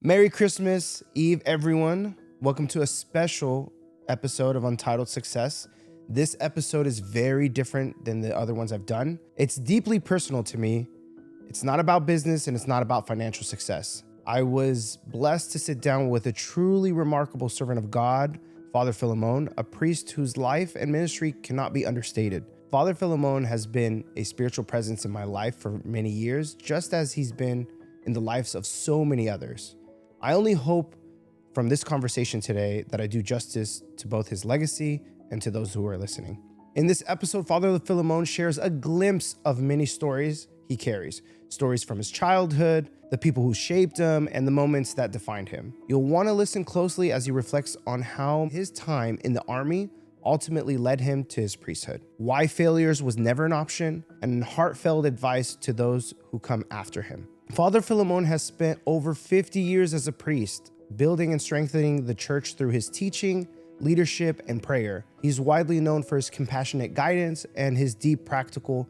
Merry Christmas Eve, everyone. Welcome to a special episode of Untitled Success. This episode is very different than the other ones I've done. It's deeply personal to me. It's not about business and it's not about financial success. I was blessed to sit down with a truly remarkable servant of God, Father Felimon, a priest whose life and ministry cannot be understated. Father Felimon has been a spiritual presence in my life for many years, just as he's been in the lives of so many others. I only hope from this conversation today that I do justice to both his legacy and to those who are listening. In this episode, Father Felimon shares a glimpse of many stories he carries. Stories from his childhood, the people who shaped him, and the moments that defined him. You'll want to listen closely as he reflects on how his time in the army ultimately led him to his priesthood, why failures was never an option, and heartfelt advice to those who come after him. Father Felimon has spent over 50 years as a priest, building and strengthening the church through his teaching, leadership, and prayer. He's widely known for his compassionate guidance and his deep practical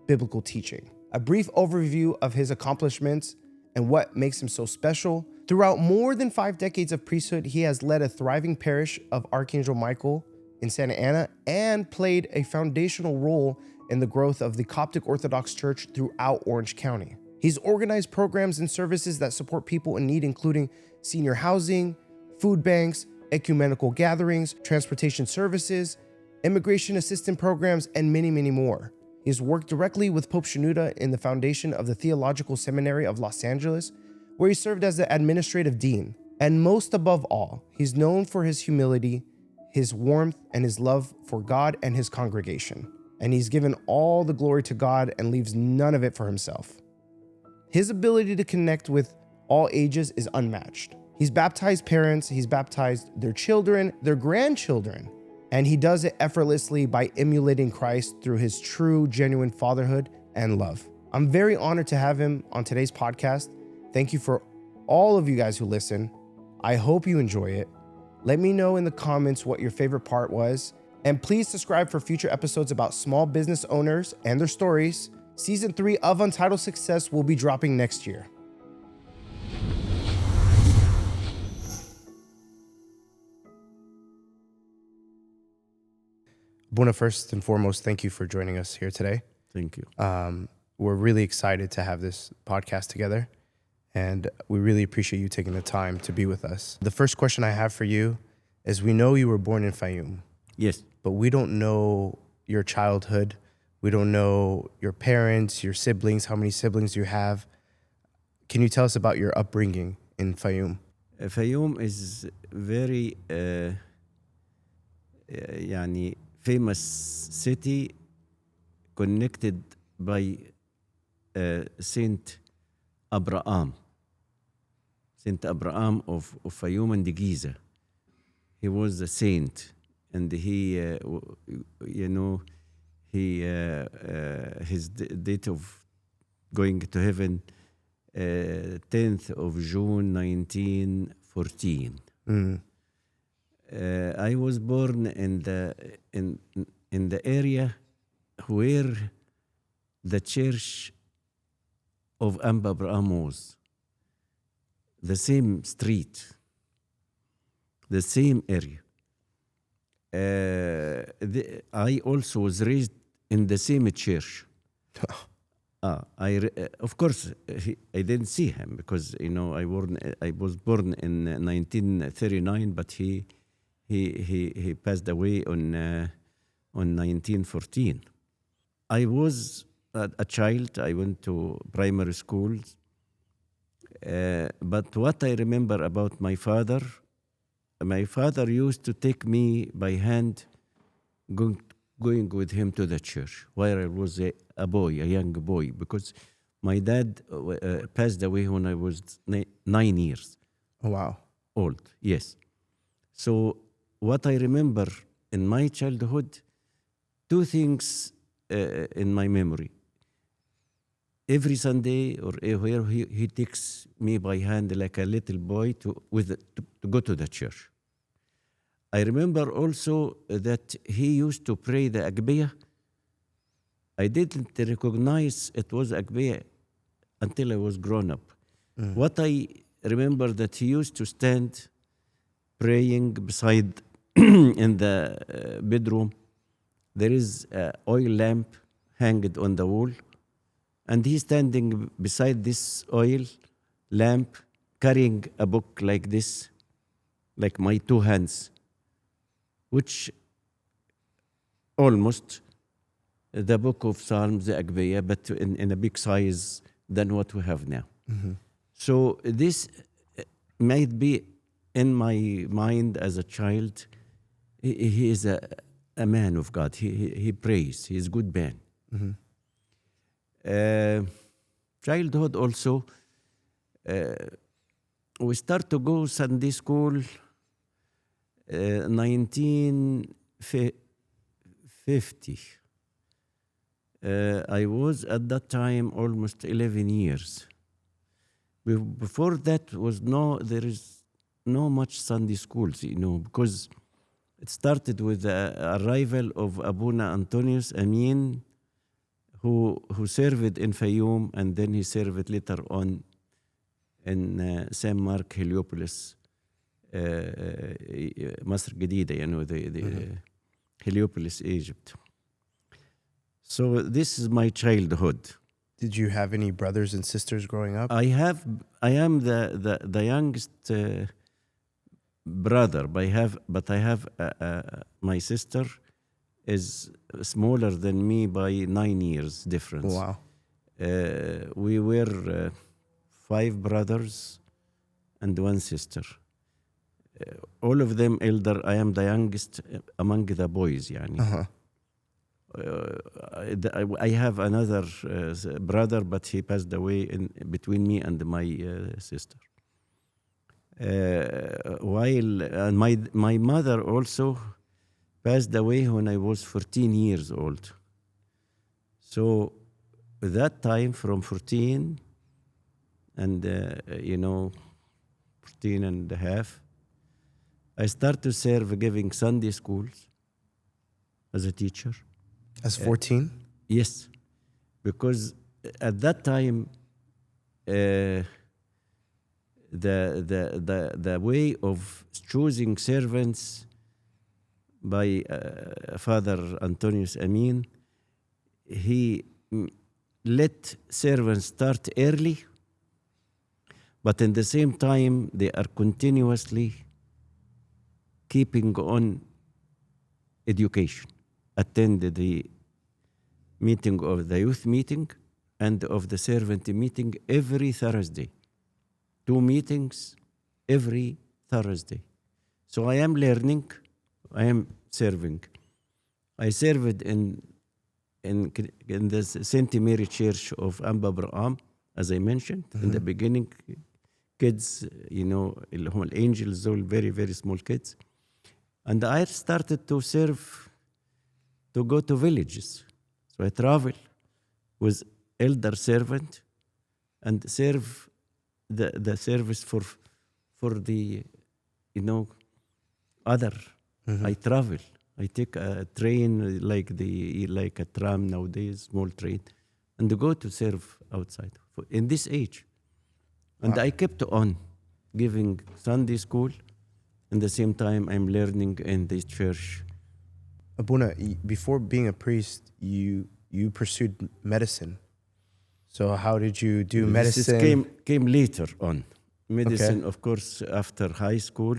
biblical teaching. A brief overview of his accomplishments and what makes him so special. Throughout more than 5 decades of priesthood, he has led a thriving parish of Archangel Michael in Santa Ana and played a foundational role in the growth of the Coptic Orthodox Church throughout Orange County. He's organized programs and services that support people in need, including senior housing, food banks, ecumenical gatherings, transportation services, immigration assistance programs, and many, many more. He has worked directly with Pope Shenouda in the foundation of the Theological Seminary of Los Angeles, where he served as the administrative dean. And most above all, he's known for his humility, his warmth, and his love for God and his congregation. And he's given all the glory to God and leaves none of it for himself. His ability to connect with all ages is unmatched. He's baptized parents, he's baptized their children, their grandchildren, and he does it effortlessly by emulating Christ through his true, genuine fatherhood and love. I'm very honored to have him on today's podcast. Thank you for all of you guys who listen. I hope you enjoy it. Let me know in the comments what your favorite part was, and please subscribe for future episodes about small business owners and their stories. Season 3 of Untitled Success will be dropping next year. Abouna, first and foremost, thank you for joining us here today. Thank you. We're really excited to have this podcast together, and we really appreciate you taking the time to be with us. The first question I have for you is, we know you were born in Fayum. Yes. But we don't know your childhood. We don't know your parents, your siblings, how many siblings you have. Can you tell us about your upbringing in Fayum? Fayum is very famous city connected by Saint Abraham. Saint Abraham of Fayum and the Giza. He was a saint, and he, his date of going to heaven, 10th of June 1914. I was born in the area where the church of Amba Abraham was. The same street, the same area. I also was raised in the same church. Of course, I didn't see him because I was born in 1939, but he passed away on 1914. I was a child. I went to primary schools, but what I remember about my father used to take me by hand, going with him to the church, where I was a young boy, because my dad passed away when I was 9 years. Oh, wow. Old, yes. So what I remember in my childhood, 2 things in my memory. Every Sunday or where he takes me by hand like a little boy to go to the church. I remember also that he used to pray the Agbiya. I didn't recognize it was Agbiya until I was grown up. What I remember that he used to stand praying beside in the bedroom. There is an oil lamp hanged on the wall, and he's standing beside this oil lamp, carrying a book like this, like my two hands, which almost the book of Psalms, the Agbeya, but in a big size than what we have now. So this might be in my mind as a child. He is a man of God. He prays. He is a good man. Childhood also, we start to go Sunday school 1950. I was at that time almost 11 years. Before that there is no much Sunday schools, because it started with the arrival of Abouna Antonius Amin, who served in Fayoum, and then he served later on in San Mark, Heliopolis, Masr Gadida, the Heliopolis, Egypt. So this is my childhood. Did you have any brothers and sisters growing up? I am the youngest brother, but I have my sister is smaller than me by 9 years difference. Wow. We were 5 brothers and 1 sister. All of them elder. I am the youngest among the boys, yani. I have another brother, but he passed away in between me and my sister. While my mother also passed away when I was 14 years old. So that time, from 14 and 14 and a half, I started to serve giving Sunday schools as a teacher. As 14? Yes, because at that time, the way of choosing servants by Father Antonius Amin, he let servants start early, but in the same time they are continuously keeping on education. Attend the meeting of the youth meeting and of the servant meeting every Thursday. 2 meetings every Thursday. So I am learning, I am serving. I served in the St. Mary Church of Amba Braham, as I mentioned in the beginning. Kids, angels, all very, very small kids. And I started to serve, to go to villages. So I travel with elder servant and serve the service for the other. I travel. I take a train like a tram nowadays, small train, and go to serve outside in this age. And I kept on giving Sunday school. In the same time, I'm learning in this church. Abouna, before being a priest, you pursued medicine. So how did you do medicine? This came later on. Medicine, of course, after high school.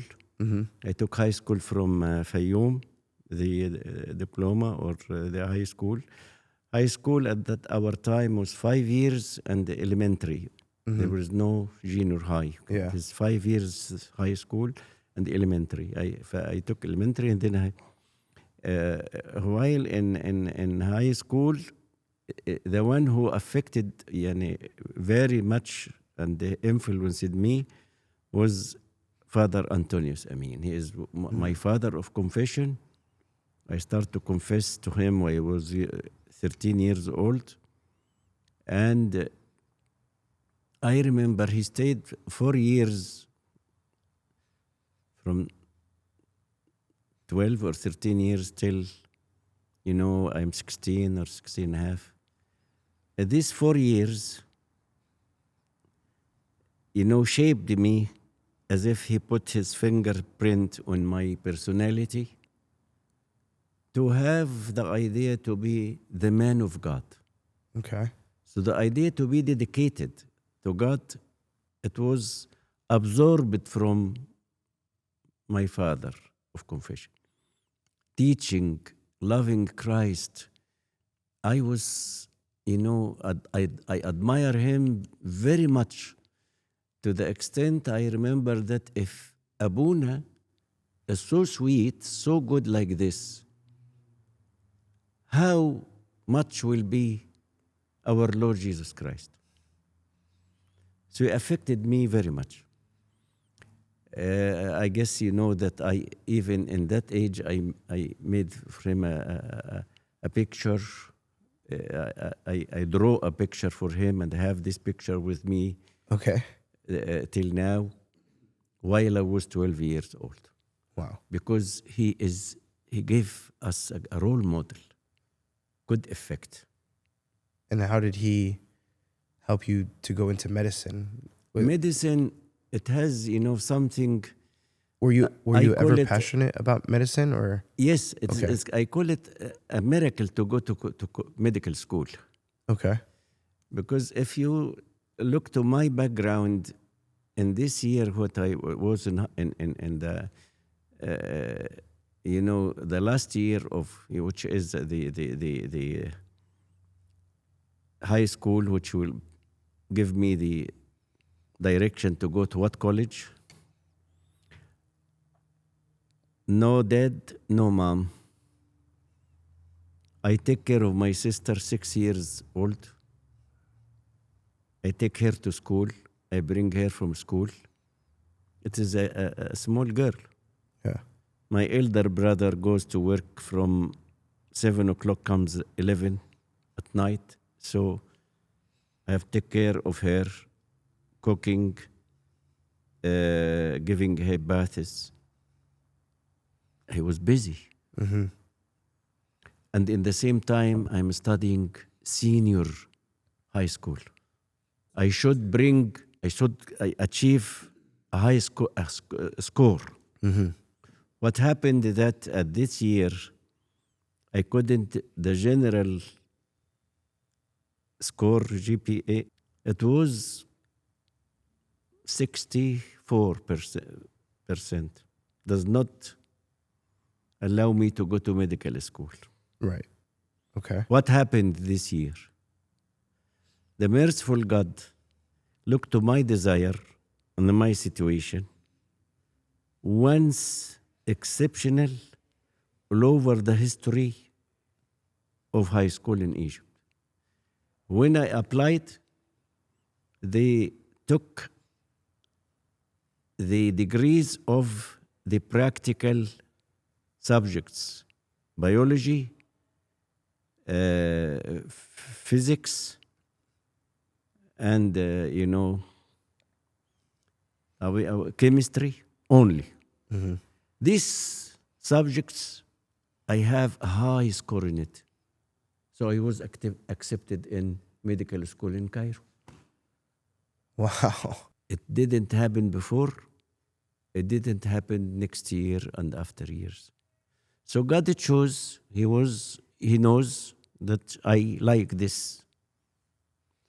I took high school from Fayoum, the diploma or the high school. High school at our time was 5 years and elementary. There was no junior high. Yeah. It was 5 years high school and elementary. I took elementary, and then while in high school, the one who affected very much and influenced me was Father Antonius Amin. He is my father of confession. I started to confess to him when I was 13 years old. And I remember he stayed 4 years, from 12 or 13 years till, I'm 16 or 16 and a half. These 4 years, shaped me as if he put his fingerprint on my personality to have the idea to be the man of God. Okay. So the idea to be dedicated to God, it was absorbed from my father of confession. Teaching, loving Christ. I was, I admire him very much, to the extent I remember that if Abouna is so sweet, so good like this, how much will be our Lord Jesus Christ? So it affected me very much. I guess you know that I, even in that age, I made for him a picture. I draw a picture for him and have this picture with me Okay. till now, while I was 12 years old. Wow. Because he gave us a role model, good effect. And how did he help you to go into medicine? Medicine, it has, something. Were you I call ever it- passionate about medicine, or? Yes, Okay. I call it a miracle to go to medical school. Okay. Because if you look to my background in this year, what I was in the, the last year of, which is the high school, which will give me the direction to go to what college. No dad, no mom. I take care of my sister, 6 years old. I take her to school. I bring her from school. It is a small girl. Yeah. My elder brother goes to work from 7 o'clock, comes 11 at night. So I have to take care of her, cooking, giving her baths. I was busy. Mm-hmm. And in the same time, I'm studying senior high school. I should achieve a high score. Mm-hmm. What happened is that at this year, I couldn't, the general score, GPA, it was 64%. Does not allow me to go to medical school. Right. Okay. What happened this year? The merciful God looked to my desire and my situation, once exceptional all over the history of high school in Egypt. When I applied, they took the degrees of the practical subjects, biology, physics, and chemistry only. Mm-hmm. These subjects, I have a high score in it. So I was accepted in medical school in Cairo. Wow. It didn't happen before. It didn't happen next year and after years. So God chose, He knows that I like this.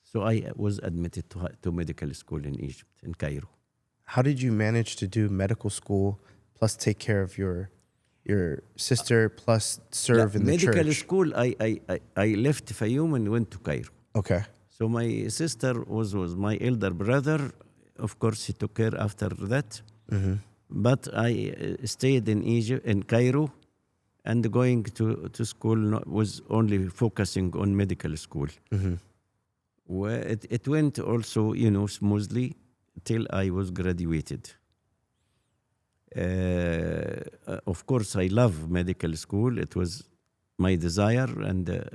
So I was admitted to medical school in Egypt, in Cairo. How did you manage to do medical school plus take care of your sister plus serve in the medical church? school, I left Fayoum and went to Cairo. Okay. So my sister was my elder brother. Of course, he took care after that. Mm-hmm. But I stayed in Egypt, in Cairo, and going to school was only focusing on medical school. Mm-hmm. Where it went also, smoothly till I was graduated. Of course, I love medical school. It was my desire, and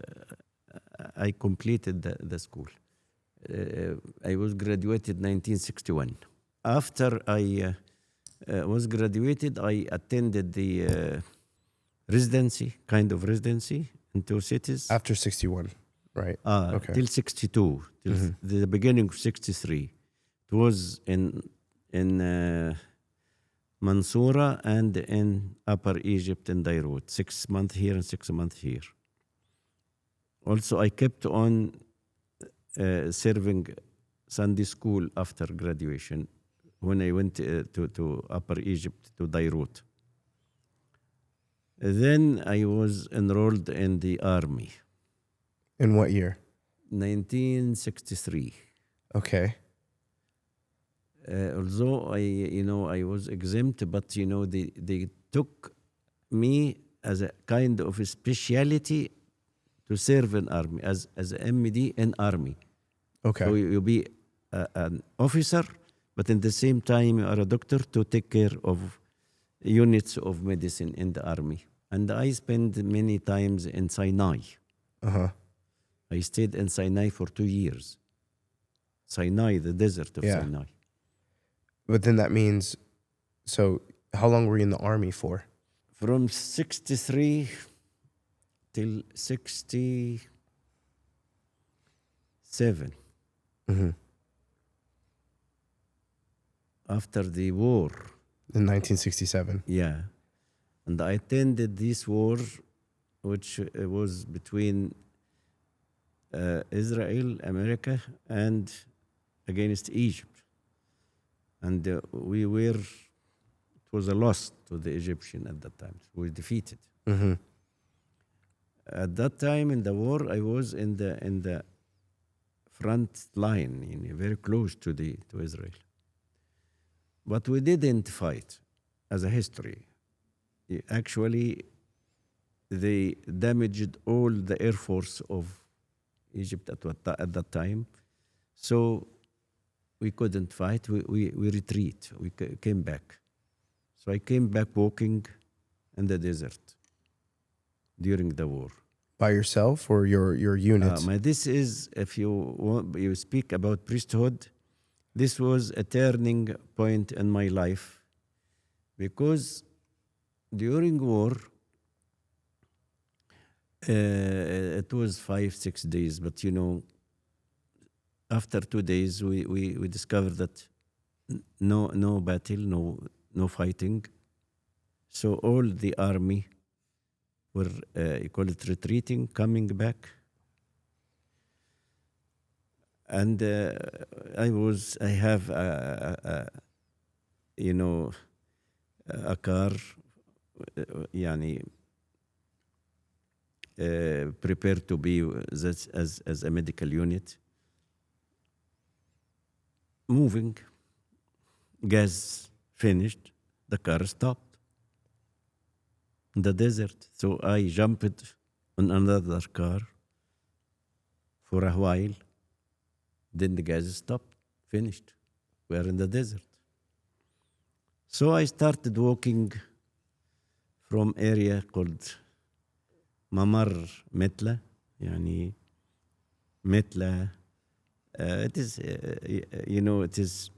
I completed the school. I was graduated 1961. After I was graduated, I attended the residency in 2 cities. After 61, right? Okay. Till 62, till the beginning of 63. It was in Mansoura and in Upper Egypt in Beirut. 6 months here and 6 months here. Also, I kept on serving Sunday school after graduation when I went to Upper Egypt, to Beirut. Then I was enrolled in the army, In what year? 1963. Okay. Although I was exempt, but they took me as a kind of a speciality to serve in army as MD in army. Okay. So you be an officer, but in the same time you are a doctor to take care of units of medicine in the army. And I spent many times in Sinai. Uh-huh. I stayed in Sinai for 2 years. Sinai, the desert of Yeah. Sinai. But then that means, so how long were you in the army for? From 63 till 67. Mm-hmm. After the war. In 1967. Yeah. And I attended this war, which was between Israel, America, and against Egypt. And it was a loss to the Egyptian at that time. We were defeated. Mm-hmm. At that time in the war, I was in the front line, very close to Israel. But we didn't fight as a history. Actually, they damaged all the air force of Egypt at that time. So we couldn't fight. We retreat. We came back. So I came back walking in the desert during the war. By yourself or your unit? This is, if you speak about priesthood, this was a turning point in my life, because during war, it was 5-6 days, but after 2 days we discovered that no battle, no fighting. So all the army were you call it retreating, coming back. And I have a car, prepared to be as a medical unit. Moving, gas finished, the car stopped in the desert. So I jumped on another car for a while. Then the gas stopped, finished. We are in the desert. So I started walking from area called Mamar Metla, Metla. It is, it is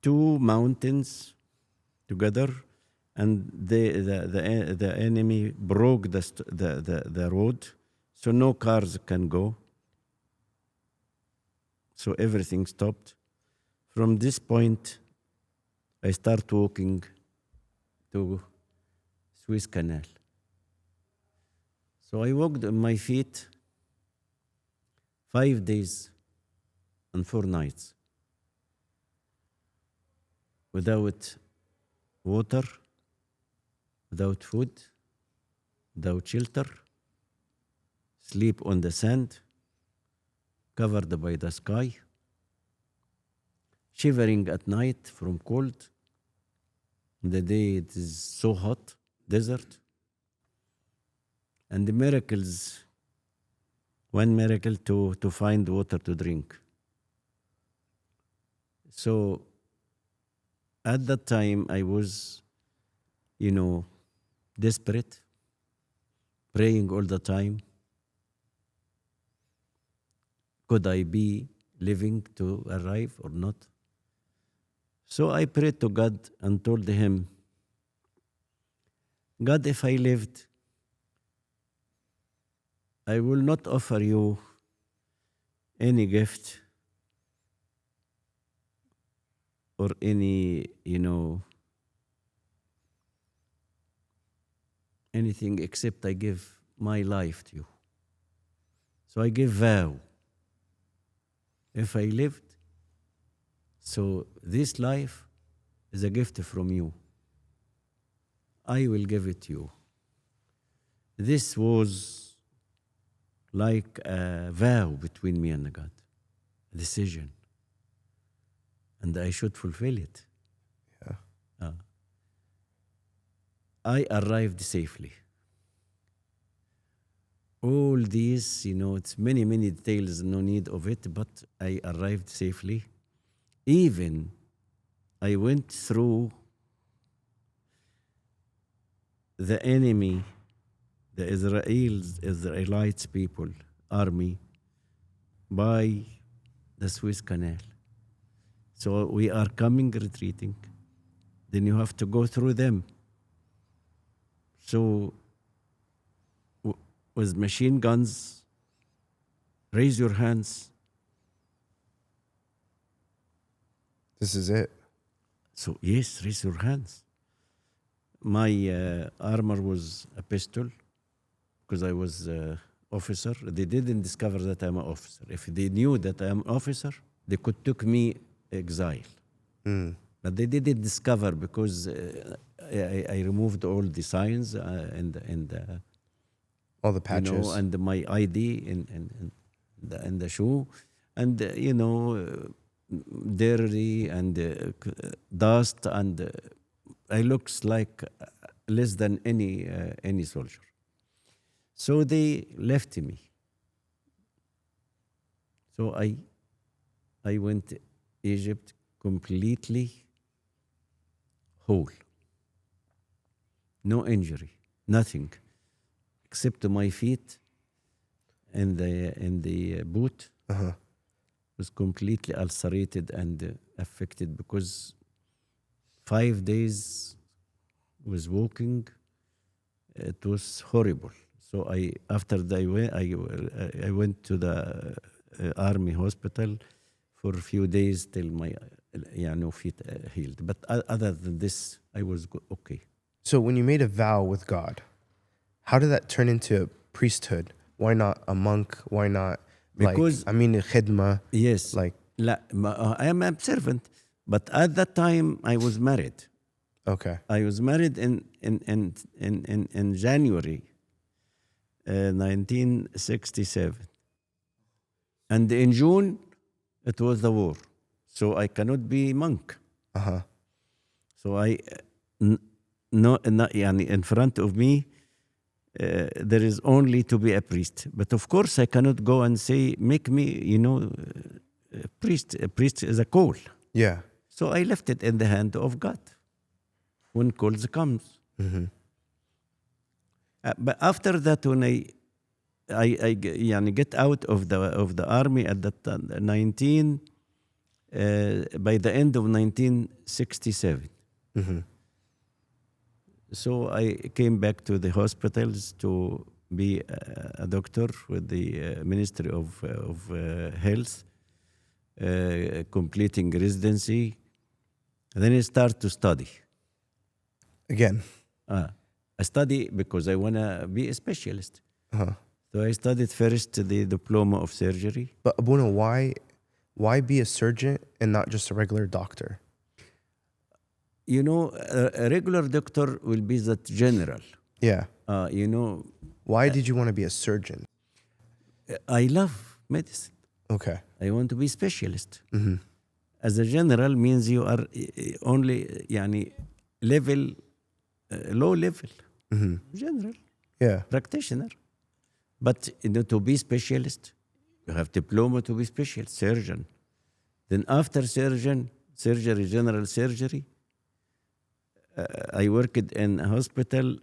2 mountains together, and the enemy broke the road, so no cars can go. So everything stopped. From this point, I start walking to Suez Canal. So I walked on my feet 5 days and 4 nights without water, without food, without shelter, sleep on the sand, covered by the sky, shivering at night from cold. In the day it is so hot, desert. And the miracles, one miracle to find water to drink. So at that time I was, desperate, praying all the time. Could I be living to arrive or not? So I prayed to God and told him, God, if I lived, I will not offer you any gift or any, anything except I give my life to you. So I give vow. If I lived, so this life is a gift from you. I will give it to you. This was like a vow between me and God, a decision. And I should fulfill it. Yeah. I arrived safely. All these, it's many, many details, no need of it, but I arrived safely. Even I went through the enemy, the Israelites people, army, by the Suez Canal. So we are coming, retreating. Then you have to go through them. So with machine guns, raise your hands. This is it. So yes, raise your hands. My armor was a pistol because I was officer. They didn't discover that I'm an officer. If they knew that I'm an officer, they could took me exile. But they didn't discover because I removed all the signs and All the patches. and my ID and the shoe, and dirty and dust, and I looks like less than any soldier. So they left me. So I went Egypt completely whole. No injury, nothing, except my feet and the boot was completely ulcerated and affected because 5 days was walking. It was horrible. So I went to the army hospital for a few days till my feet healed. But other than this, I was okay. So when you made a vow with God, how did that turn into priesthood? Why not a monk? Why not Because khidma? yes, Like I am a servant, but at that time I was married. okay. I was married in January 1967, and in June it was the war, so I cannot be monk. So in front of me there is only to be a priest. But of course I cannot go and say make me a priest. A priest is a call. Yeah. So I left it in the hand of God when calls comes. But after that, when I get out of the army at that time, by the end of 1967. So I came back to the hospitals to be a doctor with the Ministry of Health, completing residency. And then I start to study. Again. I study because I want to be a specialist. So I studied first the diploma of surgery. But Abouna, why be a surgeon and not just a regular doctor? A regular doctor will be that general. Yeah. Why did you want to be a surgeon? I love medicine. Okay. I want to be specialist. As a general means you are only level, low level. General. Yeah. Practitioner. But to be specialist, you have diploma to be specialist, surgeon. Then after surgery, general surgery, I worked in a hospital,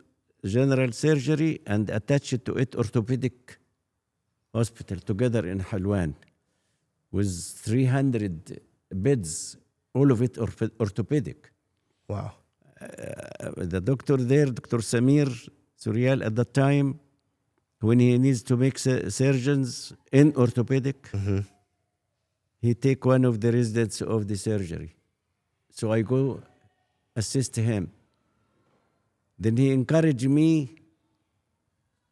general surgery, and attached to it orthopedic hospital together in Halwan with 300 beds, all of it orthopedic. Wow. The doctor there, Dr. Samir Surial, at that time, when he needs to make surgeons in orthopedic, he take one of the residents of the So I go assist him. Then he encouraged me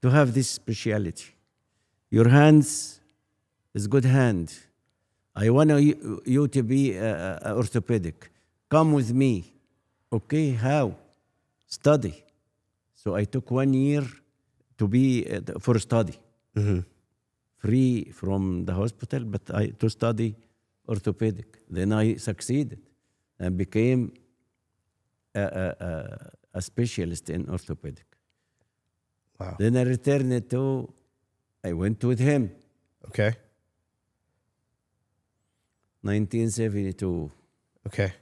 to have this speciality. Your hands is good hand. I want you to be orthopedic. Come with me. Okay, how? Study. So I took 1 year to be for study. Free from the hospital, but to study orthopedic. Then I succeeded and became a specialist in orthopedic. Wow. Then I went with him. Okay. 1972. Okay.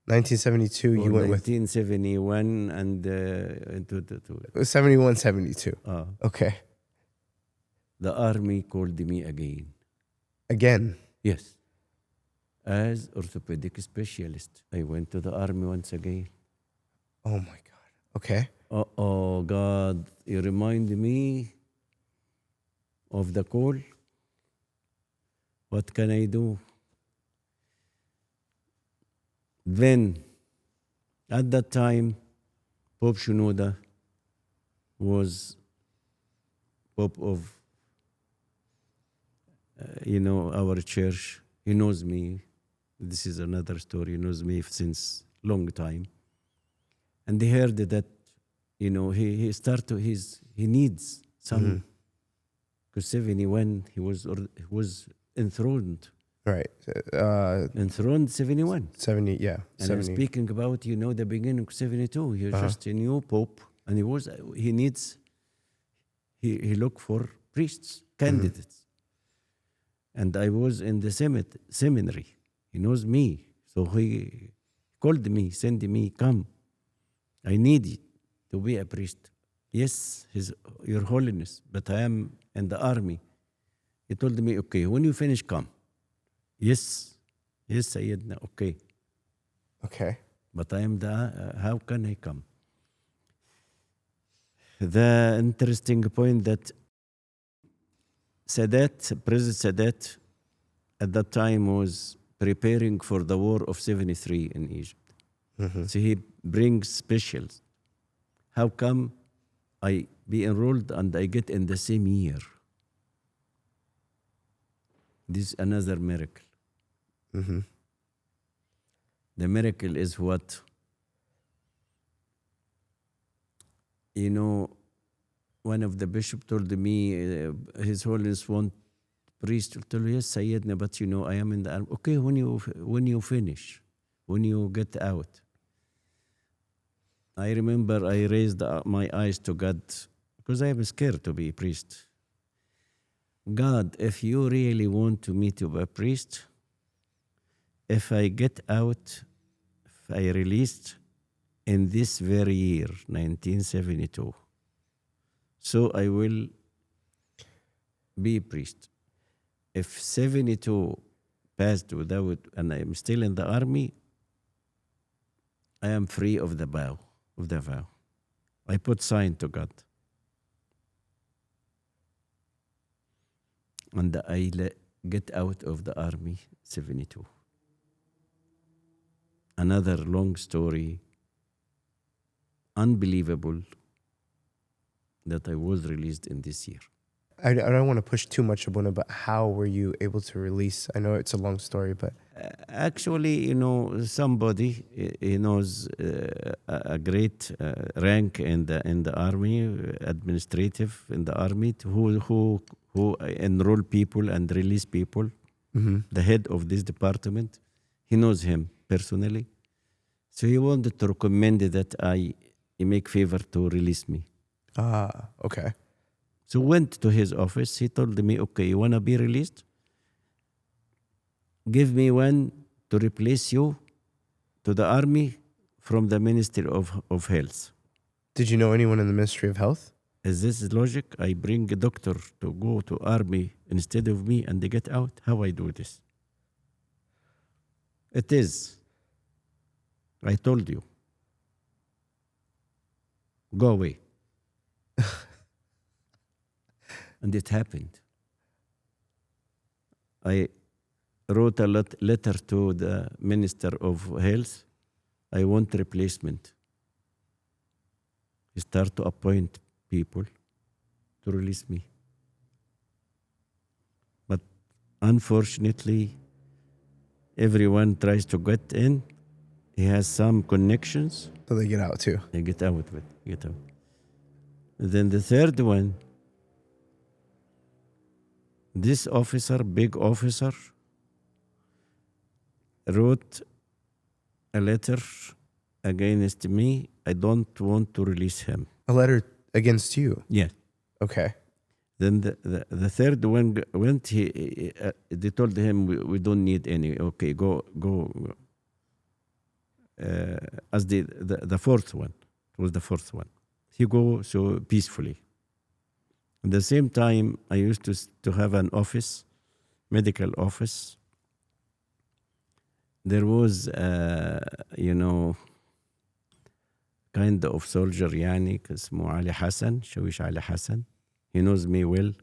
1972, you went with 1971 and 71, 72. Okay. The army called me again. Again. Yes. As orthopedic specialist. I went to the army once again. Oh my God. Okay. Oh God, you remind me of the call. What can I do? Then, at that time, Pope Shenouda was Pope of, our church. He knows me. This is another story. He knows me since long time. And they heard that, he needs some, because 71, he was enthroned. Right. Enthroned 71. 70, yeah. And 70. I'm speaking about, the beginning of 72. He was just a new pope, and he looked for priests, candidates. And I was in the seminary. He knows me. So he called me, sent me, come. I need you to be a priest. Yes, Your Holiness, but I am in the army. He told me, okay, when you finish, come. Yes, Sayyidina, okay. Okay. But I am how can I come? The interesting point that President Sadat, at that time was preparing for the war of 73 in Egypt. So he brings specials. How come I be enrolled and I get in the same year? This is another miracle. The miracle is what? One of the bishops told me, His Holiness want priest. I told him, yes, Sayyidina, but I am in the army. Okay, when you finish, when you get out. I remember I raised my eyes to God because I am scared to be a priest. God, if you really want me to be a priest, if I get out, if I released in this very year, 1972, so I will be a priest. If 72 passed without, and I am still in the army, I am free of the vow. I put sign to God. And I get out of the army, 72. Another long story, unbelievable, that I was released in this year. I don't want to push too much, Abouna, but how were you able to release? I know it's a long story, but... Actually, somebody he knows a great rank in the army, administrative in the army, who enroll people and release people. The head of this department, he knows him personally. So he wanted to recommend that I make favor to release me. Okay. So went to his office. He told me, okay, you want to be released? Give me one to replace you to the army from the Ministry of Health. Did you know anyone in the Ministry of Health? Is this logic? I bring a doctor to go to army instead of me and they get out? How I do this? It is. I told you. Go away. And it happened. I wrote a letter to the Minister of Health. I want replacement. He started to appoint people to release me. But unfortunately, everyone tries to get in. He has some connections. So they get out too. They get out of it. Get out. Then the third one, this officer, big officer, wrote a letter against me. I don't want to release him. A letter against you. Yeah. Okay. Then the third one went. They told him we don't need any. Okay, go. As the fourth one, it was the fourth one. He go so peacefully. At the same time, I used to have an office, medical office. There was, kind of soldier يعني اسمه علي حسن, شويش علي حسن. He knows me well,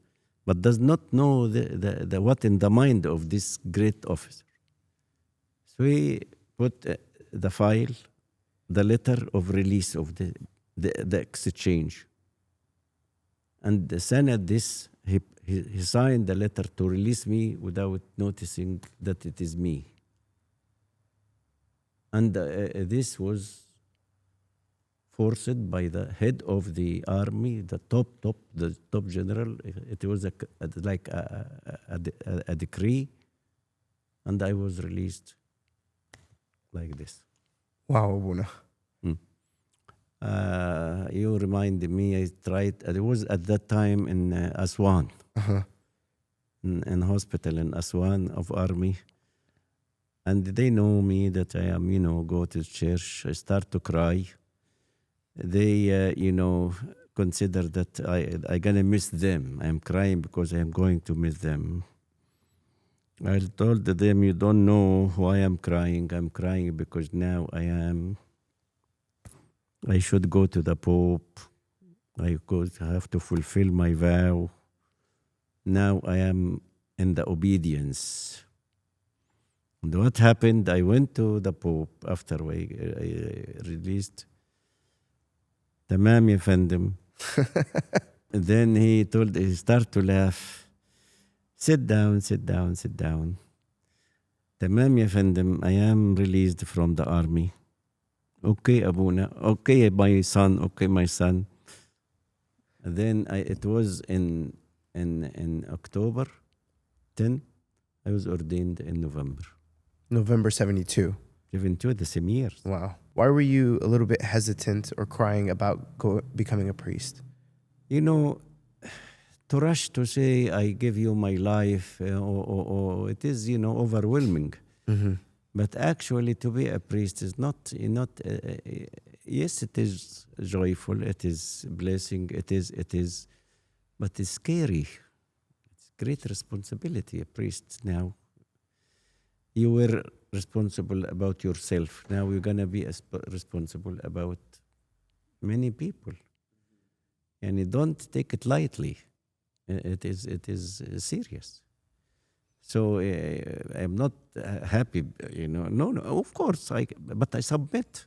but does not know the what in the mind of this great officer. So he put the file, the letter of release of the exchange. And the Senate, he signed the letter to release me without noticing that it is me. And this was forced by the head of the army, the top general. It was like a decree, and I was released like this. Wow, Abouna. You reminded me, I tried, I was at that time in Aswan, in hospital in Aswan of army. And they know me that I am, go to church. I start to cry. They, consider that I gonna miss them. I'm crying because I am going to miss them. I told them, you don't know why I'm crying. I'm crying because now I should go to the Pope. I have to fulfill my vow. Now I am in the obedience. And what happened, I went to the Pope after I released. تمام يا فندم. Then he started to laugh. Sit down. تمام يا فندم, I am released from the army. Okay, Abouna. Okay, my son. Okay, my son. And then it was in October 10. I was ordained in November. November 72. 72, the same year. Wow. Why were you a little bit hesitant or crying about becoming a priest? To rush to say, I give you my life, or it is, overwhelming. Mm-hmm. But actually, to be a priest is not. Yes, it is joyful. It is blessing. It is, but it's scary. It's great responsibility. A priest now. You were responsible about yourself. Now you're gonna be responsible about many people, and you don't take it lightly. It is serious. So I'm not happy, No, of course, but I submit.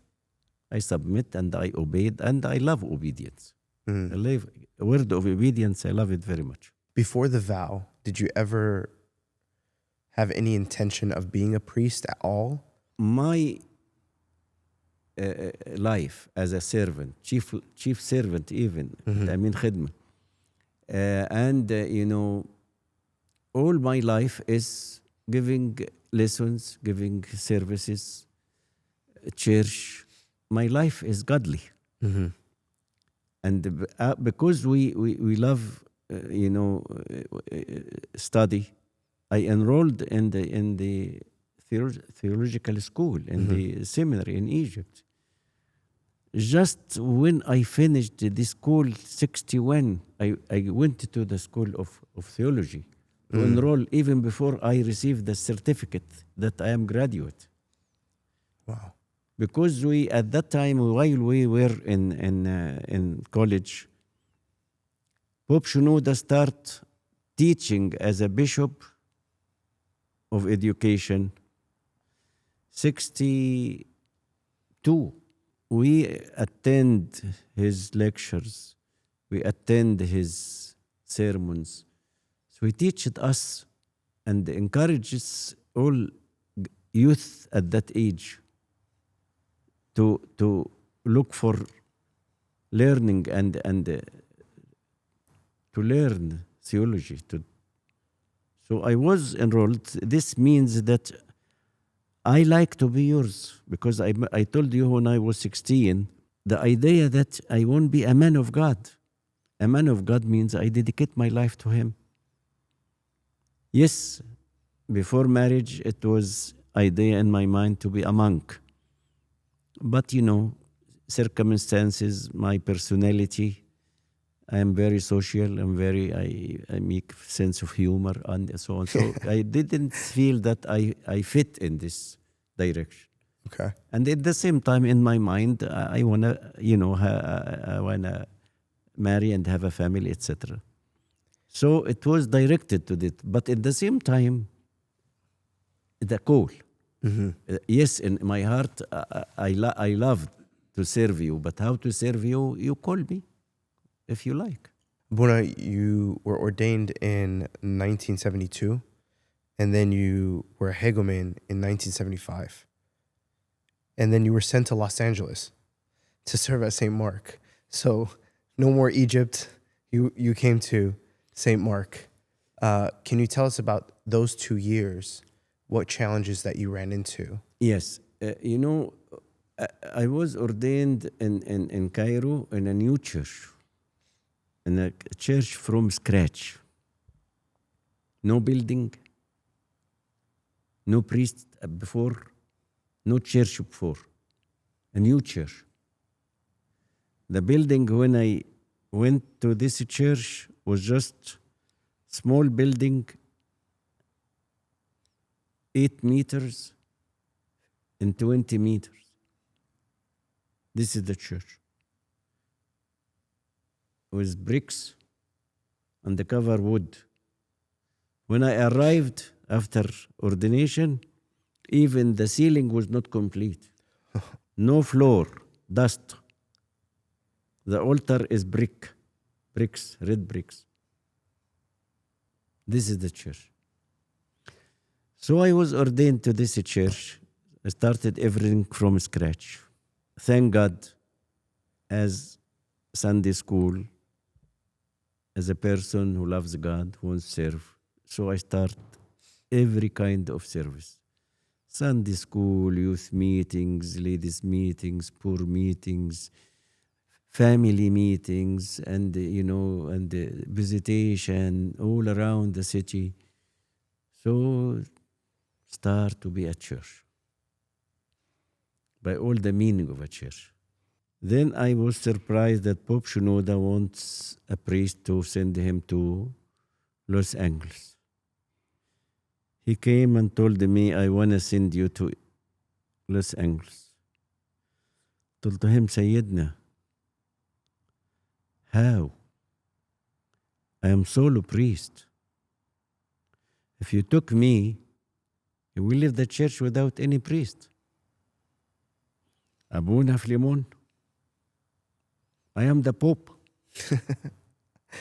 I submit and I obeyed, and I love obedience. I love a word of obedience. I love it very much. Before the vow, did you ever have any intention of being a priest at all? My life as a servant, chief servant even, I mean khidmah. All my life is giving lessons, giving services, church. My life is godly. Mm-hmm. And because we love, study, I enrolled in the theological school, in the seminary in Egypt. Just when I finished the school, 61, I went to the school of theology to enroll even before I received the certificate that I am graduate. Wow. Because at that time, while we were in college, Pope Shenouda start teaching as a bishop of education. 62. We attend his lectures. We attend his sermons. So he teaches us and encourages all youth at that age to look for learning and to learn theology. So I was enrolled. This means that I like to be yours, because I told you when I was 16, the idea that I won't be a man of God. A man of God means I dedicate my life to him. Yes, before marriage, it was idea in my mind to be a monk. But circumstances, my personality, I am very social, I make sense of humor and so on. So I didn't feel that I fit in this direction. Okay. And at the same time, in my mind, I wanna, I wanna marry and have a family, etc. So it was directed to that. But at the same time, the call. Yes, in my heart, I love to serve you. But how to serve you? You call me, if you like. Abouna, you were ordained in 1972, and then you were a hegumen in 1975. And then you were sent to Los Angeles to serve at St. Mark. So no more Egypt. You came to St. Mark. Can you tell us about those 2 years, what challenges that you ran into? Yes. I was ordained in Cairo in a new church, in a church from scratch. No building, no priest before, no church before. A new church. The building, when I went to this church, was just small building, 8 meters and 20 meters. This is the church. With bricks and the cover wood. When I arrived after ordination, even the ceiling was not complete. No floor, dust. The altar is bricks, red bricks. This is the church. So I was ordained to this church. I started everything from scratch. Thank God, as Sunday school, as a person who loves God, who wants to serve. So I start every kind of service. Sunday school, youth meetings, ladies meetings, poor meetings, family meetings, and and visitation all around the city. So start to be a church, by all the meaning of a church. Then I was surprised that Pope Shenouda wants a priest to send him to Los Angeles. He came and told me, I want to send you to Los Angeles. Told him, Sayyidina, how? I am solo priest. If you took me, you will leave the church without any priest. Abouna Felimon, I am the Pope.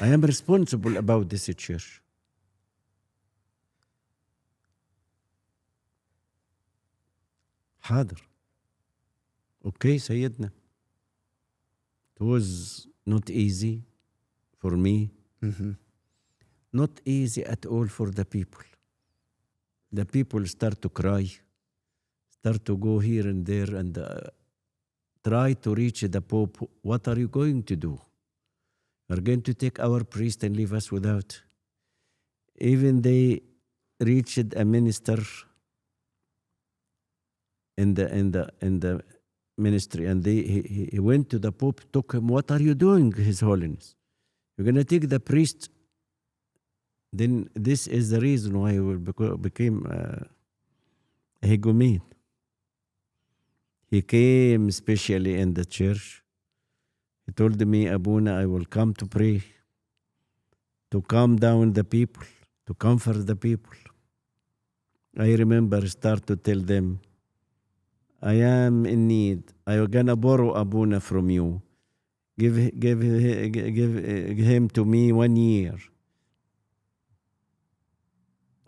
I am responsible about this church. حاضر. Okay, Sayyidina. It was not easy for me. Not easy at all for the people. The people start to cry, start to go here and there and try to reach the Pope. What are you going to do? You're going to take our priest and leave us without. Even they reached a minister in the ministry, and he went to the Pope, took him. What are you doing, His Holiness? You're going to take the priest. Then this is the reason why he became a hegumen. He came especially in the church. He told me, Abouna, I will come to pray, to calm down the people, to comfort the people. I remember start to tell them, I am in need. I'm gonna borrow Abuna from you. Give him to me 1 year.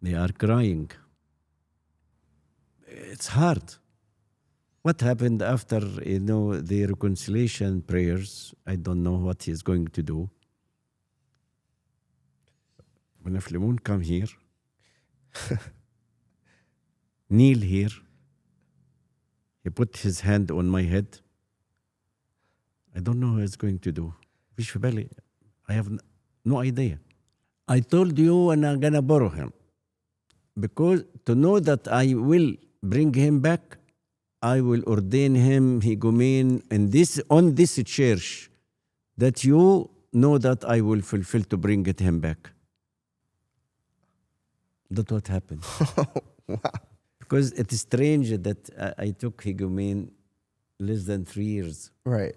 They are crying. It's hard. What happened after the reconciliation prayers? I don't know what he's going to do. When Felimon come here, kneel here. He put his hand on my head. I don't know what he's going to do. Fish belly. I have no idea. I told you and I'm gonna borrow him. Because to know that I will bring him back, I will ordain him higumen on this church, that you know that I will fulfill to bring him back. That's what happened. Wow. Because it is strange that I took higumen less than 3 years. Right.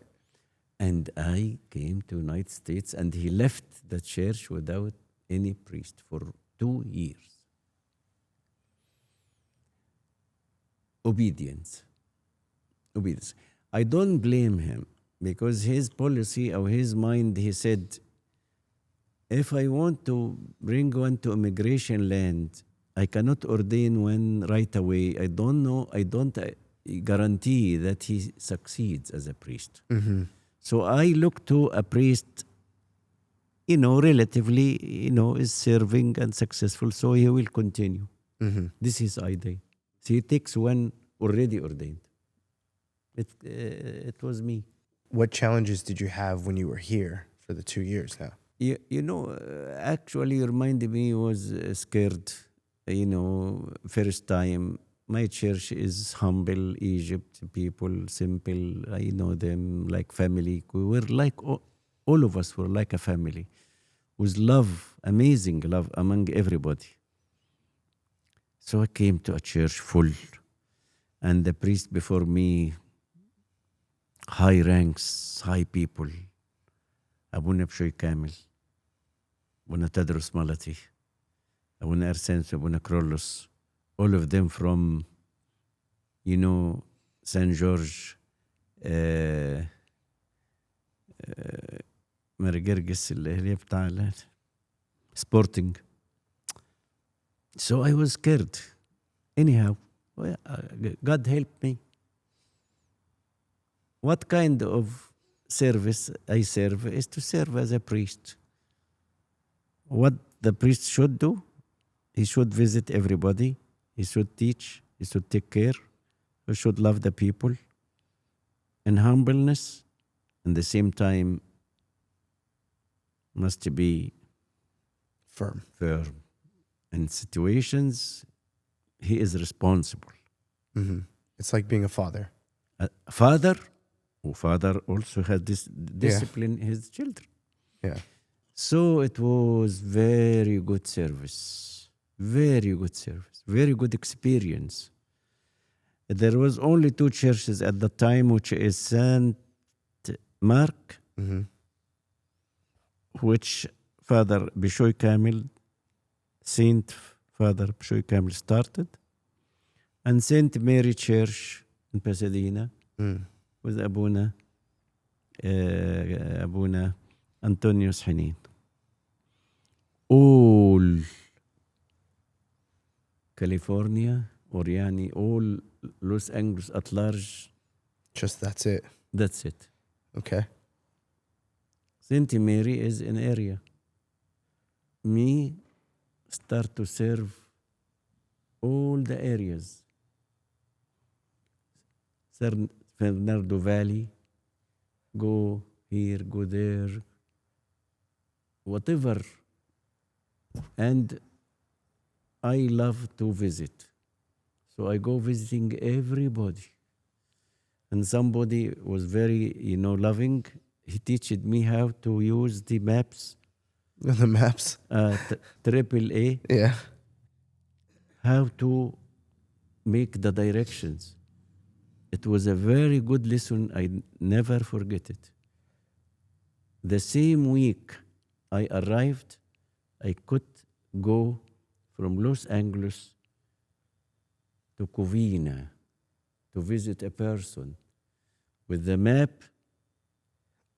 And I came to United States and he left the church without any priest for 2 years. Obedience. I don't blame him because his policy or his mind, he said, if I want to bring one to immigration land, I cannot ordain one right away. I don't know. I don't guarantee that he succeeds as a priest. Mm-hmm. So I look to a priest, relatively, is serving and successful. So he will continue. Mm-hmm. This is idea. So he takes one already ordained. It was me. What challenges did you have when you were here for the 2 years now? Actually reminded me was scared, first time. My church is humble, Egypt people, simple. I know them like family. We were like, all of us were like a family with love, amazing love among everybody. So I came to a church full and the priest before me, high ranks, high people. Abouna Kamil, Abouna Tadros Malati, Abouna Arsens, Abouna Krolos, all of them from, St. George, Margergis, Sporting. So I was scared. Anyhow, God help me. What kind of service I serve is to serve as a priest. What the priest should do, he should visit everybody, he should teach, he should take care, he should love the people in humbleness, and the same time must be Firm. In situations, he is responsible. Mm-hmm. It's like being a father. A father also has this discipline his children. Yeah. So it was very good service, very good experience. There was only 2 churches at the time, which is Saint Mark, Mm-hmm. which Father Bishoy Kamil, Saint Father Bishoy Kamil started, and Saint Mary Church in Pasadena with Abouna Antonius Hanin. All California, or all Los Angeles at large. Just that's it. That's it. Okay. Saint Mary is an area. Me start to serve all the areas. San Fernando Valley, go here, go there, whatever. And I love to visit. So I go visiting everybody. And somebody was very, loving. He taught me how to use the maps. The maps. AAA. Yeah. How to make the directions. It was a very good lesson. I never forget it. The same week I arrived, I could go from Los Angeles to Covina to visit a person with the map,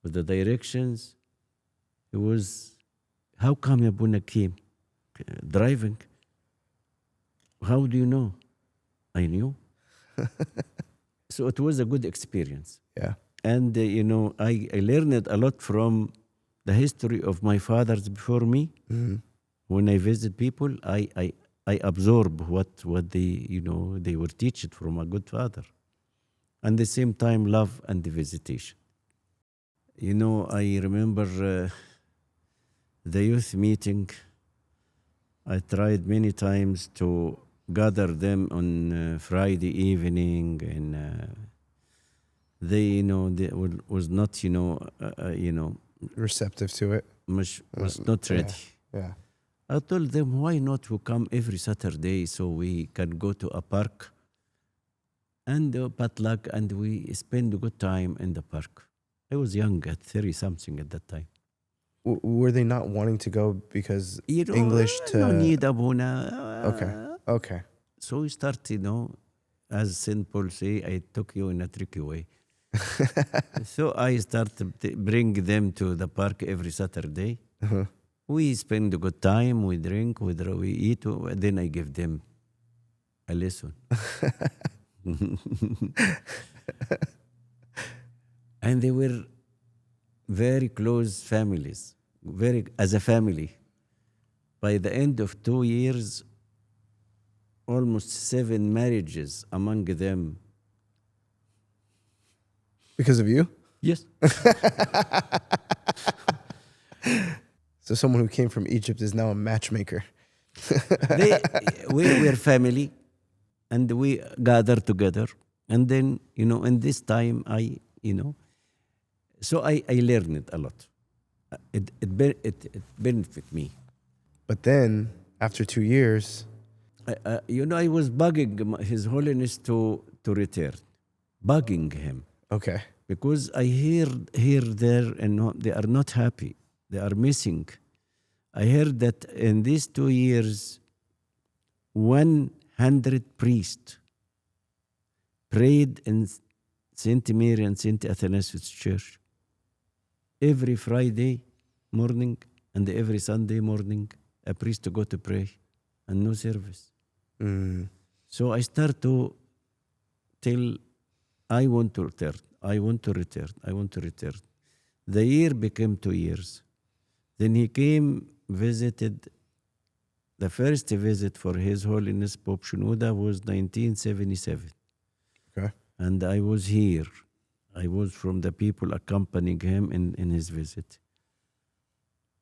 with the directions. It was, how come Abuna came? Driving. How do you know? I knew. So it was a good experience. Yeah. And, I learned a lot from the history of my fathers before me. When I visit people, I absorb what they, they were taught from a good father. And at the same time, love and the visitation. I remember the youth meeting. I tried many times to gather them on Friday evening, and they, was not, Receptive to it. was not ready. Yeah. I told them, why not we come every Saturday so we can go to a park and potluck, and we spend a good time in the park. I was young, at 30-something at that time. Were they not wanting to go because English to... No need, Abuna. Okay. So we start, as St. Paul say, I took you in a tricky way. So I start to bring them to the park every Saturday. We spend a good time, we drink, we eat, then I give them a lesson. And they were very close families, as a family. By the end of 2 years, almost 7 marriages among them. Because of you? Yes. So someone who came from Egypt is now a matchmaker. We were family, and we gather together. And then, in this time, so I learned a lot. It benefited me. But then, after 2 years... I was bugging His Holiness to return. Bugging him. Okay. Because I hear here, there, and they are not happy. They are missing. I heard that in these 2 years, 100 priests prayed in St. Mary and St. Athanasius Church every Friday morning and every Sunday morning, a priest to go to pray and no service. So I start to tell, I want to return. I want to return. I want to return. The year became 2 years. Then he came, visited. The first visit for His Holiness Pope Shenouda was 1977. Okay. And I was here. I was from the people accompanying him in his visit.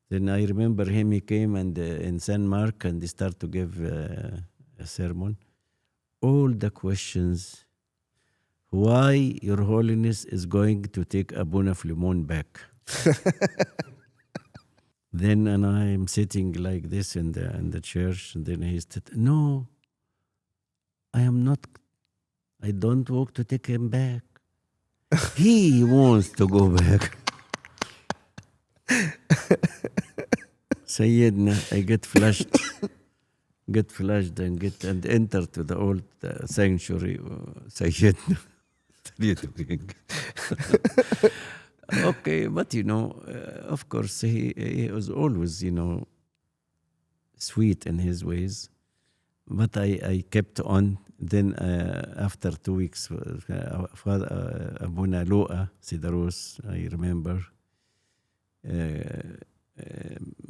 Then I remember him, he came and in San Mark, and he started to give a sermon. All the questions, why Your Holiness is going to take Abouna Felimon back. Then, and I am sitting like this in the church, and then he said, no, I don't want to take him back. He wants to go back. Sayyidina, I get flushed and enter to the old sanctuary. Sayyidina, what are you doing? Okay, but of course, he was always, sweet in his ways. But I kept on. Then after 2 weeks, Father Abouna Loa Sidaros, I remember,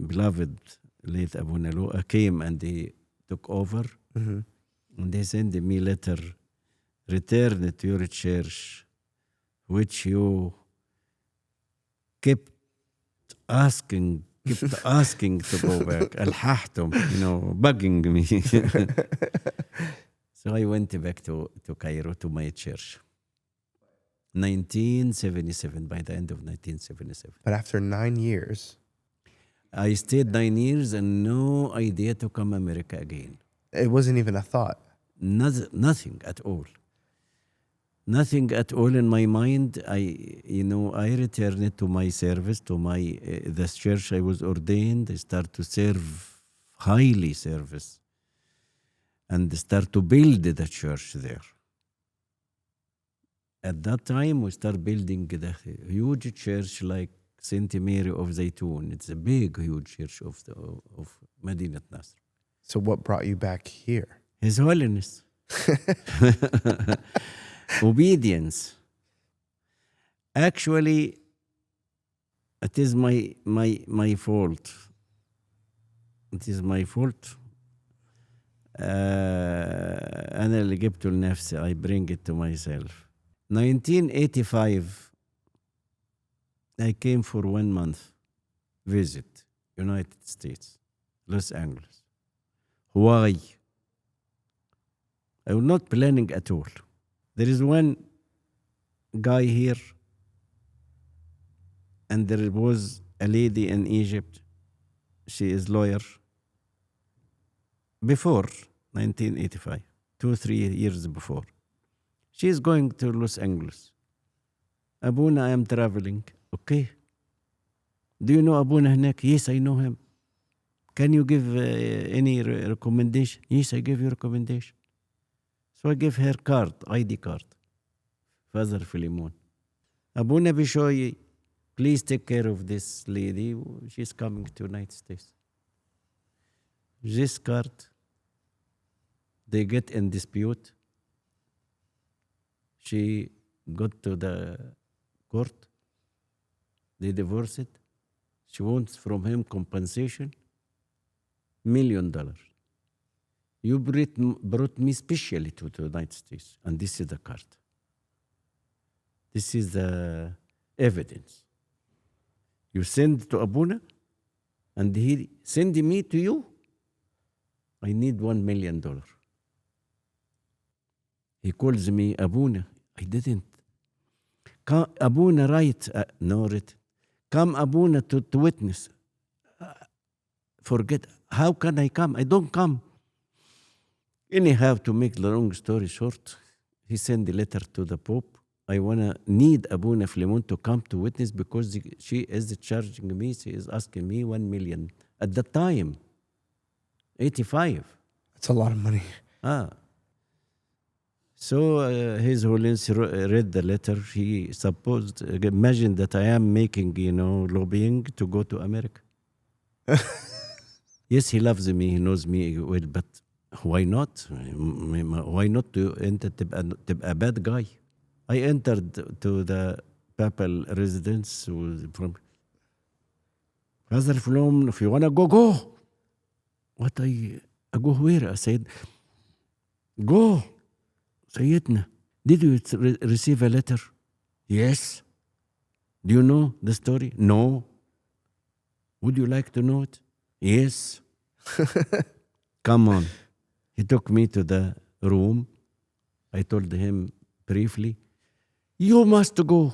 beloved late Abouna Loa came and they took over. And they sent me letter, return to your church, which you kept asking to go back. Al-Hahtum, bugging me. So I went back to Cairo, to my church. 1977, by the end of 1977. But after 9 years... I stayed 9 years and no idea to come America again. It wasn't even a thought. Nothing at all. Nothing at all in my mind. I returned to my service, to the church I was ordained. I started to serve, highly service. and start to build the church there. At that time, we start building the huge church like Saint Mary of Zaytun. It's a big, huge church of Madinat Nasr. So what brought you back here? His Holiness. Obedience. Actually, it is my fault. It is my fault. أنا اللي جبته لنفسي. I bring it to myself. 1985, I came for 1 month visit United States, Los Angeles. Why? I was not planning at all. There is one guy here, and there was a lady in Egypt. She is lawyer. Before 1985, 2-3 years before. She is going to Los Angeles. Abouna, I am traveling. Okay. Do you know Abouna هناك? Yes, I know him. Can you give any recommendation? Yes, I give you recommendation. So I give her card, ID card. Father Felimon. Abouna Bishoyi, please take care of this lady. She's coming to United States. This card, they get in dispute. She got to the court. They divorced it. She wants from him compensation, $1 million. You brought me specially to the United States, and this is the card. This is the evidence. You send to Abouna, and he send me to you. I need $1 million. He calls me Abouna. I didn't. Come, Abouna, write. No, written. Come, Abouna, to witness. Forget. How can I come? I don't come. Anyhow, to make the long story short, he sent a letter to the Pope. I need Abouna Felimon to come to witness because she is charging me. She is asking me 1 million at the time. 85. That's a lot of money. So His Holiness read the letter. He supposed, imagine that I am making, lobbying to go to America. Yes, he loves me. He knows me well, but why not? Why not to a bad guy? I entered to the papal residence from Father Felimon. If you wanna go. What I go where? I said, go. Sayyidina, did you receive a letter? Yes. Do you know the story? No. Would you like to know it? Yes. Come on. He took me to the room. I told him briefly, you must go.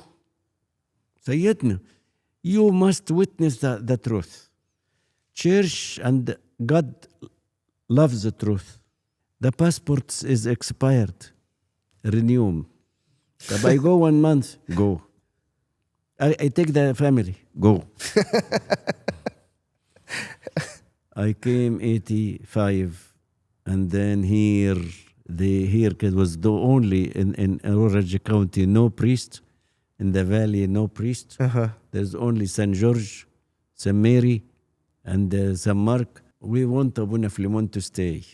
Sayyidina, you must witness the truth. Church and God loves the truth. The passport is expired. Renew them. If I go 1 month, go. I take the family, go. I came 85, and then here it was the only in Orange County, no priest. In the valley, no priest. There's only St. George, St. Mary, and St. Mark. We want Abouna Felimon to stay.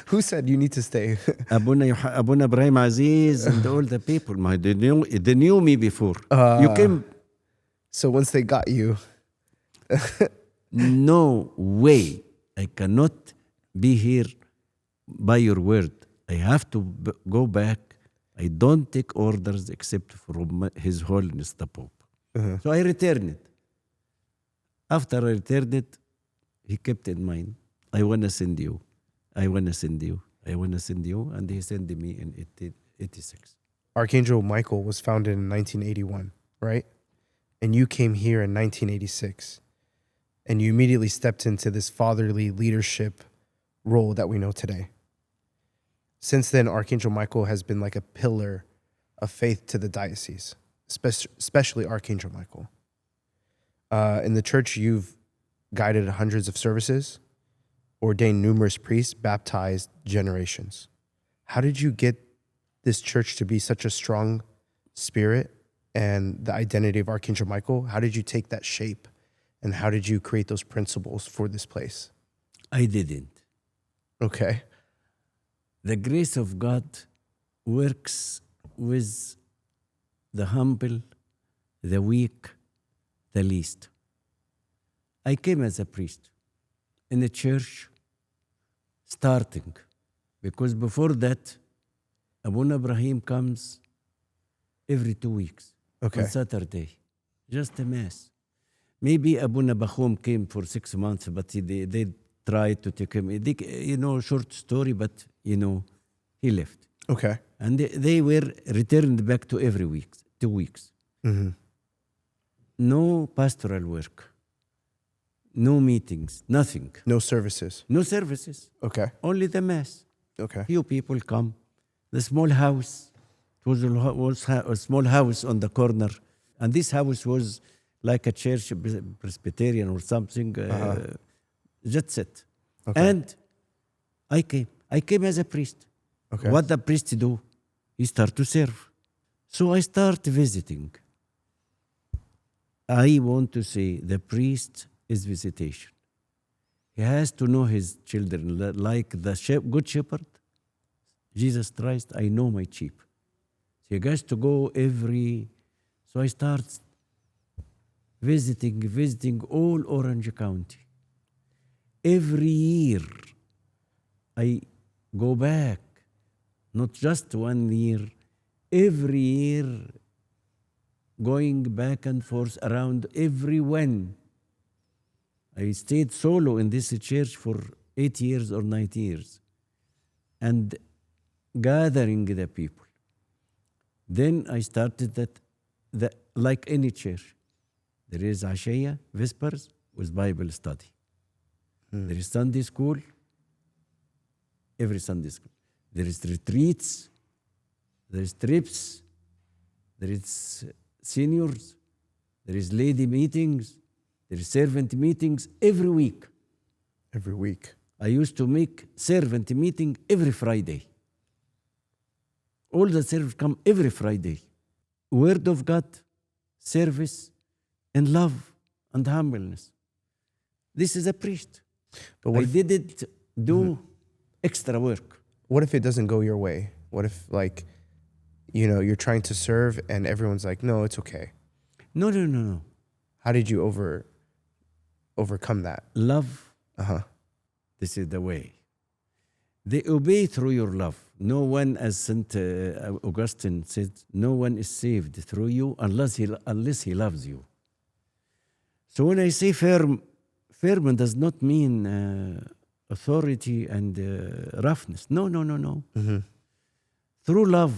Who said you need to stay? Abouna Ibrahim Aziz and all the people. They knew me before. You came. So once they got you. No way. I cannot be here by your word. I have to go back. I don't take orders except from His Holiness the Pope. So I returned it. After I returned it, he kept in mind, I want to send you. I want to send you. I want to send you. And he sent me in 86. Archangel Michael was founded in 1981, right? And you came here in 1986. And you immediately stepped into this fatherly leadership role that we know today. Since then, Archangel Michael has been like a pillar of faith to the diocese, especially Archangel Michael. In the church, you've guided hundreds of services. ordained numerous priests, baptized generations. How did you get this church to be such a strong spirit and the identity of Archangel Michael? How did you take that shape? And how did you create those principles for this place? I didn't. Okay. The grace of God works with the humble, the weak, the least. I came as a priest in a church starting, because before that, Abouna Ibrahim comes every 2 weeks Okay. on Saturday, just a mass. Maybe Abouna Bachoum came for 6 months, but they tried to take him. Short story, but he left. Okay. And they were returned back to every week, 2 weeks. Mm-hmm. No pastoral work, no meetings, nothing. No services. No services, Okay. only the mass. Okay. Few people come. The small house, it was a small house on the corner. And this house was like a church, Presbyterian or something, jet set. Okay. And I came as a priest. Okay. What the priest do? He start to serve. So I start visiting. I want to say the priest is visitation. He has to know his children like the good shepherd. Jesus Christ, I know my sheep. So he has to go so I start visiting all Orange County. Every year I go back, not just 1 year, every year going back and forth around everyone. I stayed solo in this church for 8 years or 9 years and gathering the people. Then I started that like any church, there is Ashaya, Vespers, with Bible study. There is Sunday school, every Sunday school. There is retreats, there is trips, there is seniors, there is lady meetings, there is servant meetings every week. Every week. I used to make servant meeting every Friday. All the servants come every Friday. Word of God, service, and love and humbleness. This is a priest. But what I if, didn't do extra work. what if it doesn't go your way? What if, you're trying to serve and everyone's like, no, it's okay. No. How did you overcome that? Love, Uh-huh. this is the way. They obey through your love. No one, as St. Augustine said, no one is saved through you unless he loves you. So when I say firm does not mean authority and roughness. No. Mm-hmm. Through love,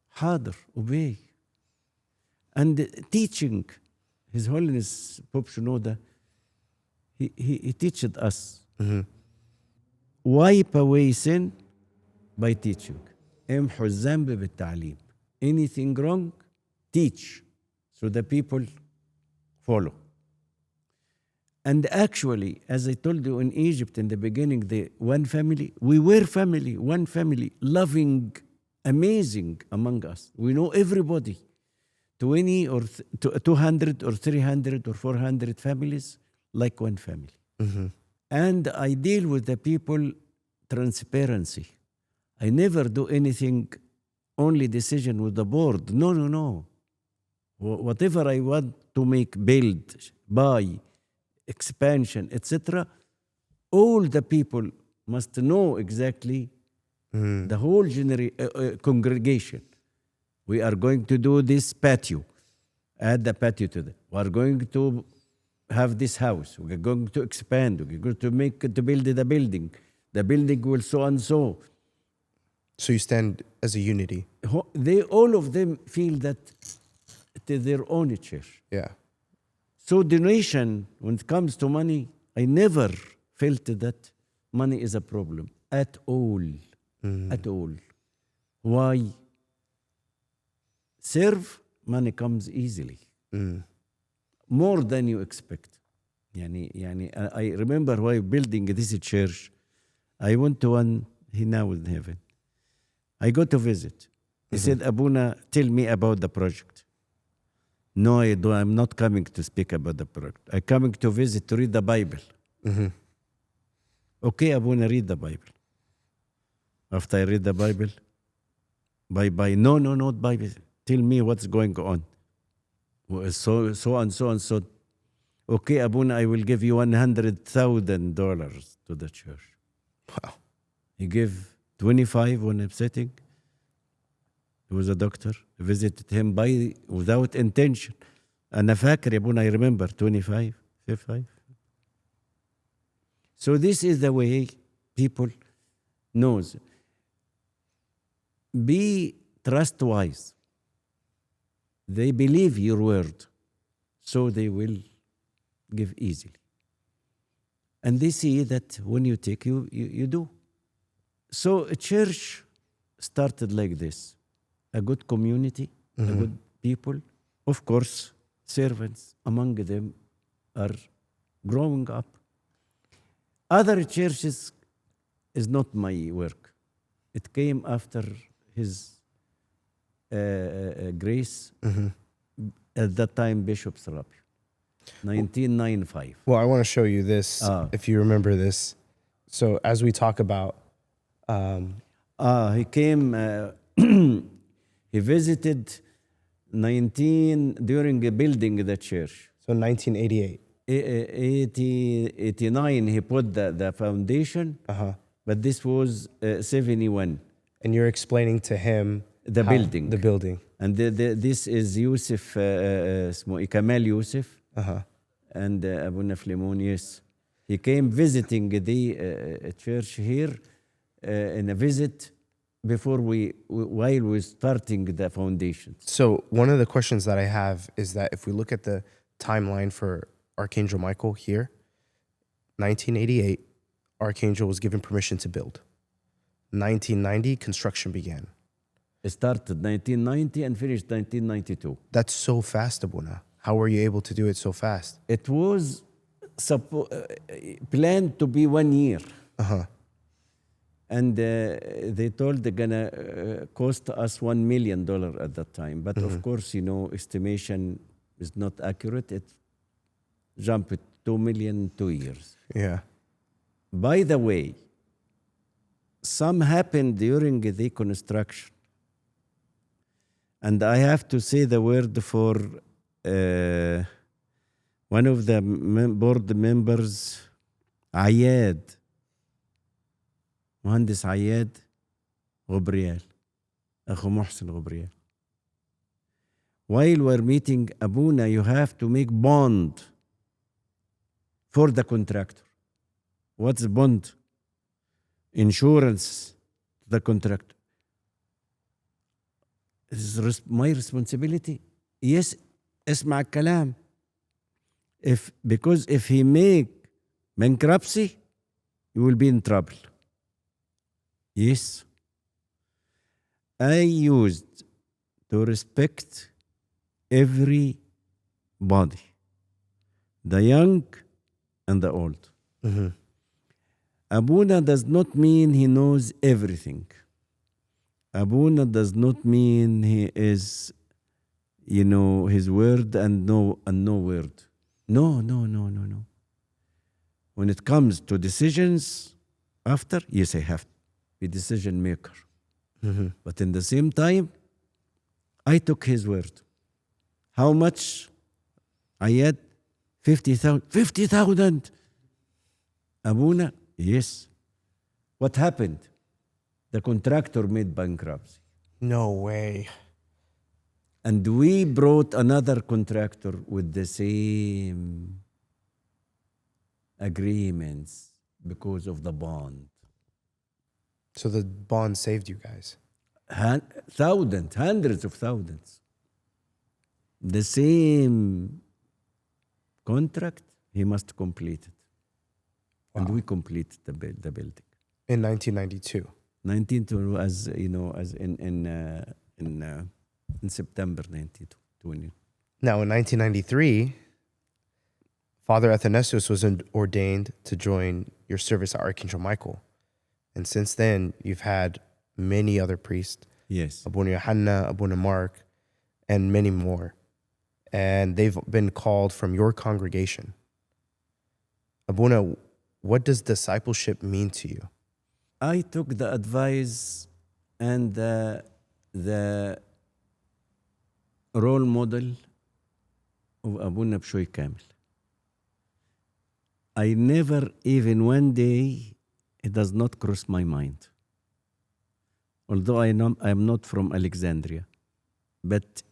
harder, obey. And teaching, His Holiness Pope Shinoda, he teaches us. Mm-hmm. Wipe away sin by teaching. امحوا الذنب بالتعليم. Anything wrong, teach, so the people follow. And actually, as I told you in Egypt in the beginning, we were family, one family, loving, amazing among us. We know everybody. 20 or 200 or 300 or 400 families, like one family. Mm-hmm. And I deal with the people transparency. I never do anything, only decision with the board. No. Whatever I want to make, build, buy, expansion, etc., all the people must know exactly the whole congregation. We are going to do this patio. Add the patio to that. We are going to have this house. We are going to expand. We are going to build the building. The building will so and so. So you stand as a unity. All of them feel that it is their own church. Yeah. So donation, when it comes to money, I never felt that money is a problem at all. At all. Why? Serve, money comes easily. More than you expect. I remember while building this church, I went to one, he now in heaven. I go to visit. He said, Abuna, tell me about the project. No, I'm not coming to speak about the project. I'm coming to visit to read the Bible. Okay, Abuna, read the Bible. After I read the Bible, bye-bye. No, not Bible. Tell me what's going on. So and so and so. Okay, Abuna, I will give you $100,000 to the church. Wow. He gave 25 when I'm sitting. He was a doctor. I visited him without intention. أنا فاكر يا Abuna, I remember 25. So this is the way people knows. Be trustwise. They believe your word, so they will give easily. And they see that when you take, you do. So a church started like this. A good community, a good people. Of course, servants among them are growing up. Other churches is not my work. It came after his grace, at that time Bishop Serapion, 1995. Well, I want to show you this, if you remember this. So as we talk about... he came, he visited during building the church. So 1988. 89, he put the foundation, but this was 71. And you're explaining to him The building. The building. And this is Yusuf, اسمه Kamal Yusuf, and Abouna Felimon, yes. He came visiting the church here in a visit while we were starting the foundation. So one of the questions that I have is that if we look at the timeline for Archangel Michael here, 1988, Archangel was given permission to build. 1990, construction began. It started 1990 and finished 1992. That's so fast, Abouna. How were you able to do it so fast? It was planned to be 1 year. And they told they're gonna cost us $1 million at that time. But of course, estimation is not accurate. It jumped 2 million 2 years. Yeah. By the way, some happened during the construction. And I have to say the word for one of the board members, Ayad. مهندس عياد غبريال أخو محسن غبريال. While we're meeting Abuna, you have to make bond for the contractor. What's bond? Insurance to the contractor. Is my responsibility? Yes, اسمع الكلام. Because if he make bankruptcy, you will be in trouble. Yes. I used to respect everybody, the young and the old. Abuna does not mean he knows everything. Abuna does not mean he is, his word and no word. No. When it comes to decisions, yes, I have to be decision maker. But in the same time, I took his word. How much? I had 50,000. 50,000! Abuna, yes. What happened? The contractor made bankruptcy. No way. And we brought another contractor with the same agreements because of the bond. So the bond saved you guys. Thousands, hundreds of thousands. The same contract, he must complete it. Wow. And we completed the building. In 1992. 1992, as in September 92. Now, in 1993, Father Athanasius was ordained to join your service at Archangel Michael. And since then, you've had many other priests, Yes. Abouna Yohanna, Abouna Mark, and many more. And they've been called from your congregation. Abouna, what does discipleship mean to you? I took the advice and the role model of Abouna Bshoy Kamil. I never, even one day, it does not cross my mind. Although I am not from Alexandria, but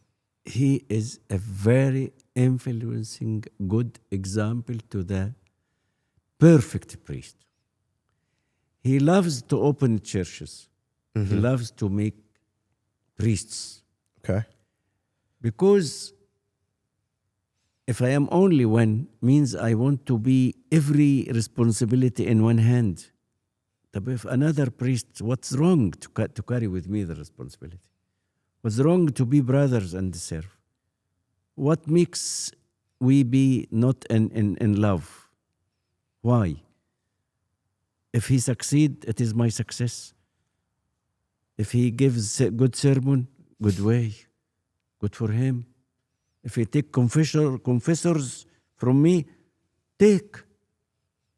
he is a very influencing, good example to the perfect priest. He loves to open churches. He loves to make priests. Okay. Because if I am only one, means I want to be every responsibility in one hand. But if another priest, what's wrong to carry with me the responsibility? What's wrong to be brothers and serve? What makes we be not in love? Why? If he succeed, it is my success. If he gives a good sermon, good way, good for him. If he take confessors from me, take.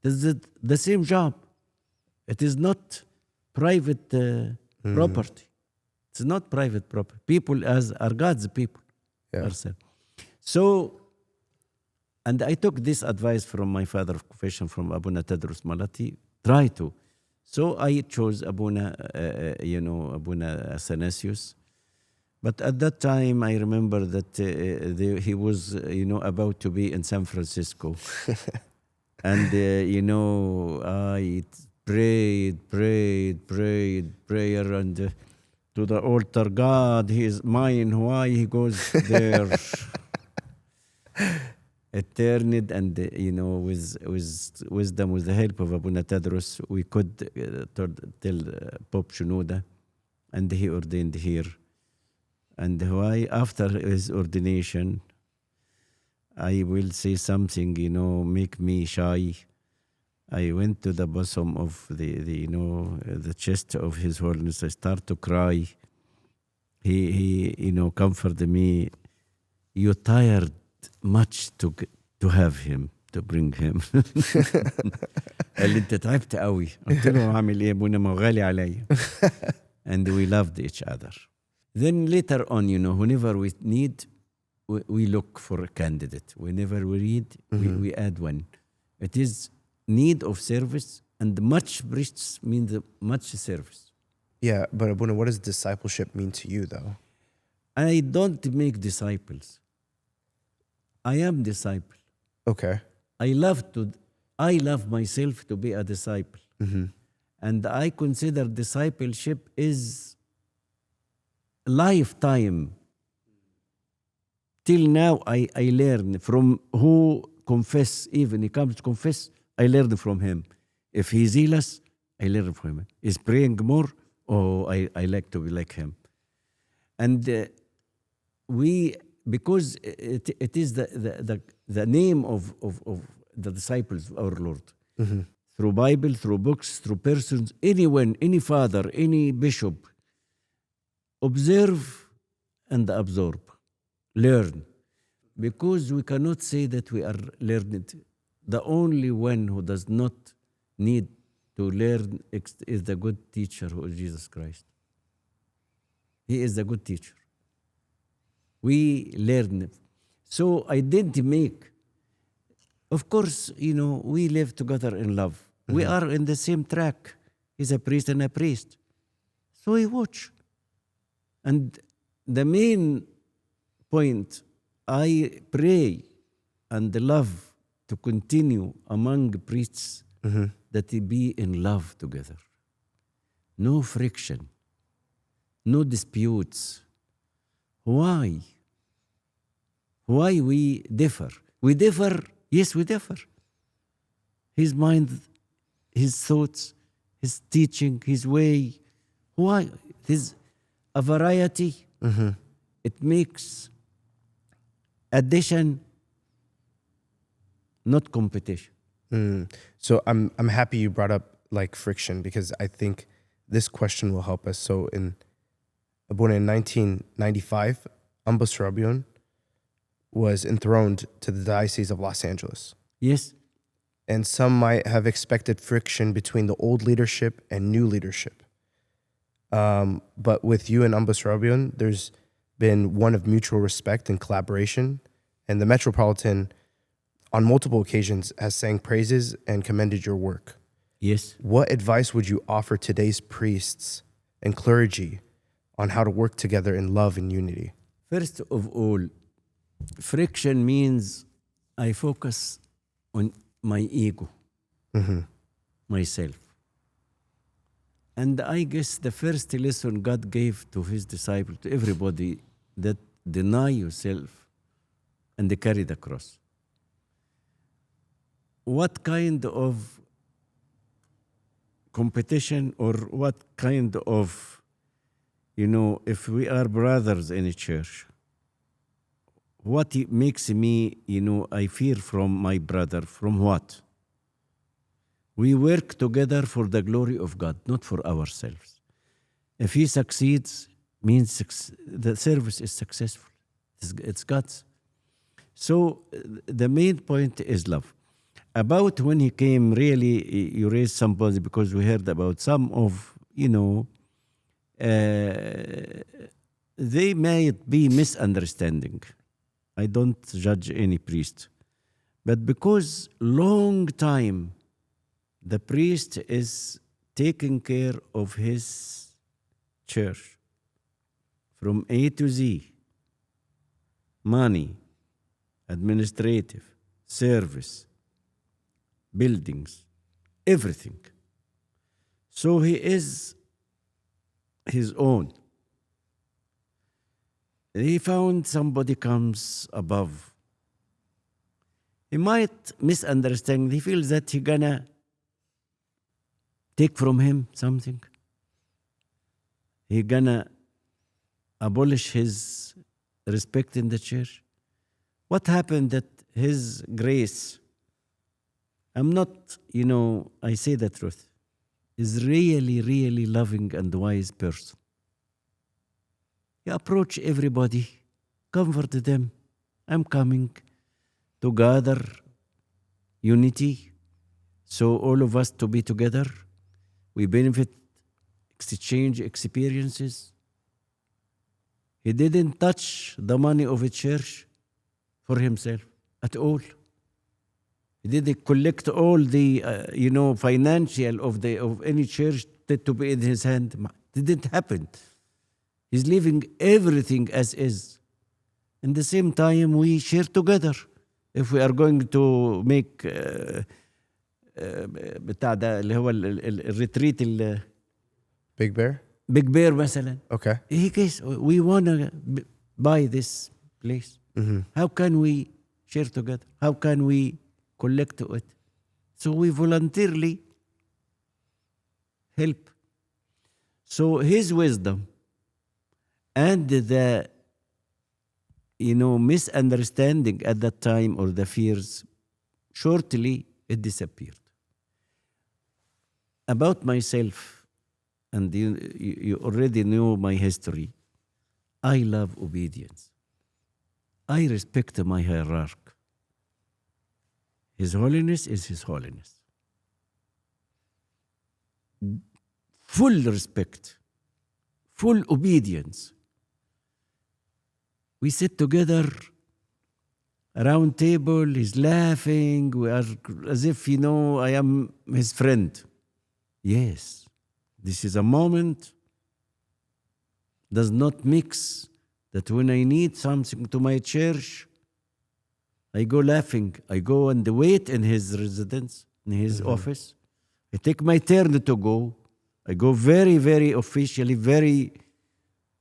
This is the same job. It is not private property. It's not private property. People are God's people. Yeah. So, and I took this advice from my father of confession, from Abouna Tadrus Malati. Try to. So I chose Abouna Abouna Athanasius. But at that time, I remember that he was, about to be in San Francisco. And, I prayed, prayer, and to the altar, God, he is mine. Why he goes there? It turned, and with wisdom, with the help of Abouna Tadrus, we could tell Pope Shenouda, and he ordained here. And why, after his ordination, I will say something, make me shy. I went to the bosom of the chest of His Holiness. I start to cry. He comforted me. You tired much to have him, to bring him. قال لي انت تعبت قوي. قلت له هعمل ايه ابونا ما هو غالي عليا. And we loved each other. Then later on, whenever we need, we look for a candidate. Whenever we read, we add one. It is need of service, and much priests mean much service. Yeah, but Abouna, what does discipleship mean to you, though? I don't make disciples. I am disciple. Okay. I love myself to be a disciple. And I consider discipleship is lifetime. Till now, I learn from who confess, even he comes to confess, I learn from him. If he's zealous, I learn from him. He's praying more, I like to be like him. And because it is the name of the disciples of our Lord. Through Bible, through books, through persons, anyone, any father, any bishop, observe and absorb, learn. Because we cannot say that we are learned. The only one who does not need to learn is the good teacher, who is Jesus Christ. He is the good teacher. We learn. So I didn't make. Of course, we live together in love. We are in the same track. He's a priest and a priest. So we watch. And the main point, I pray and love to continue among priests that they be in love together. No friction. No disputes. Why? Why we differ? We differ, yes, we differ. His mind, his thoughts, his teaching, his way. Why? There's a variety. It makes addition, not competition. So I'm happy you brought up like friction? Because I think this question will help us. So in Abouna, in 1995, Amba Srabion was enthroned to the Diocese of Los Angeles. Yes. And some might have expected friction between the old leadership and new leadership. But with you and Amba Srabion, there's been one of mutual respect and collaboration. And the Metropolitan, on multiple occasions, has sang praises and commended your work. Yes. What advice would you offer today's priests and clergy on how to work together in love and unity? First of all, friction means I focus on my ego, myself. And I guess the first lesson God gave to his disciples, to everybody, that deny yourself and they carry the cross. What kind of competition or what kind of, if we are brothers in a church, what makes me, I fear from my brother, from what? We work together for the glory of God, not for ourselves. If he succeeds, means the service is successful. It's God's. So the main point is love. About when he came, really, you raised somebody because we heard about some of, they might be misunderstanding. I don't judge any priest. But because long time, the priest is taking care of his church from A to Z, money, administrative, service, buildings, everything. So he is his own. He found somebody comes above. He might misunderstand. He feels that he gonna take from him something. He gonna abolish his respect in the church. What happened that his grace, I'm not, I say the truth, is really, really loving and wise person. You approach everybody, comfort them. I'm coming to gather unity, so all of us to be together. We benefit, exchange experiences. He didn't touch the money of a church for himself at all. He didn't collect all the, financial of any church to be in his hand. It didn't happen. He's leaving everything as is. In the same time, we share together. If we are going to make بتاع ده اللي هو الريتريت Big Bear? Big Bear مثلا. Okay. He case we wanna buy this place. How can we share together? How can we collect it? So we voluntarily help. So his wisdom and the misunderstanding at that time or the fears, shortly it disappeared. About myself, and you already know my history, I love obedience. I respect my hierarchy. His Holiness is His Holiness. Full respect, full obedience. We sit together around table, he's laughing, we are as if, I am his friend. Yes, this is a moment, does not mix, that when I need something to my church, I go laughing, I go and wait in his residence, in his office. I take my turn to go. I go very, very officially, very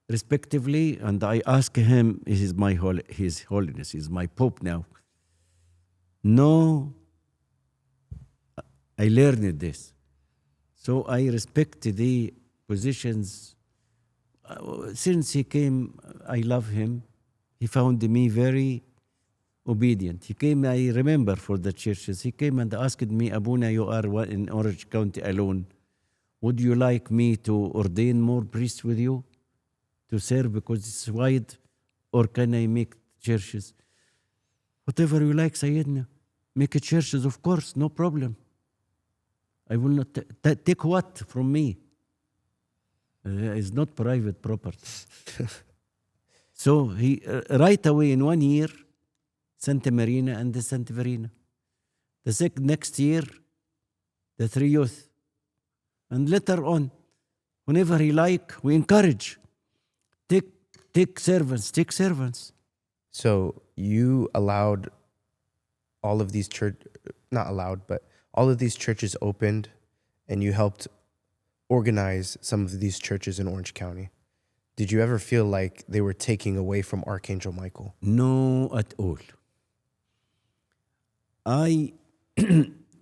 respectively, and I ask him, His Holiness, he's my Pope now. No, I learned this. So I respect the positions. Since he came, I love him. He found me very obedient. He came, I remember, for the churches. He came and asked me, Abuna, you are in Orange County alone. Would you like me to ordain more priests with you to serve because it's wide? Or can I make churches? Whatever you like, Sayyidina. Make churches, of course, no problem. I will not take what from me. It's not private property. So he, right away in 1 year, Santa Marina and the Santa Verena. The next year, the 3 youth. And later on, whenever he like, we encourage. Take servants. So you allowed all of these not allowed, but all of these churches opened, and you helped organize some of these churches in Orange County. Did you ever feel like they were taking away from Archangel Michael? No, at all.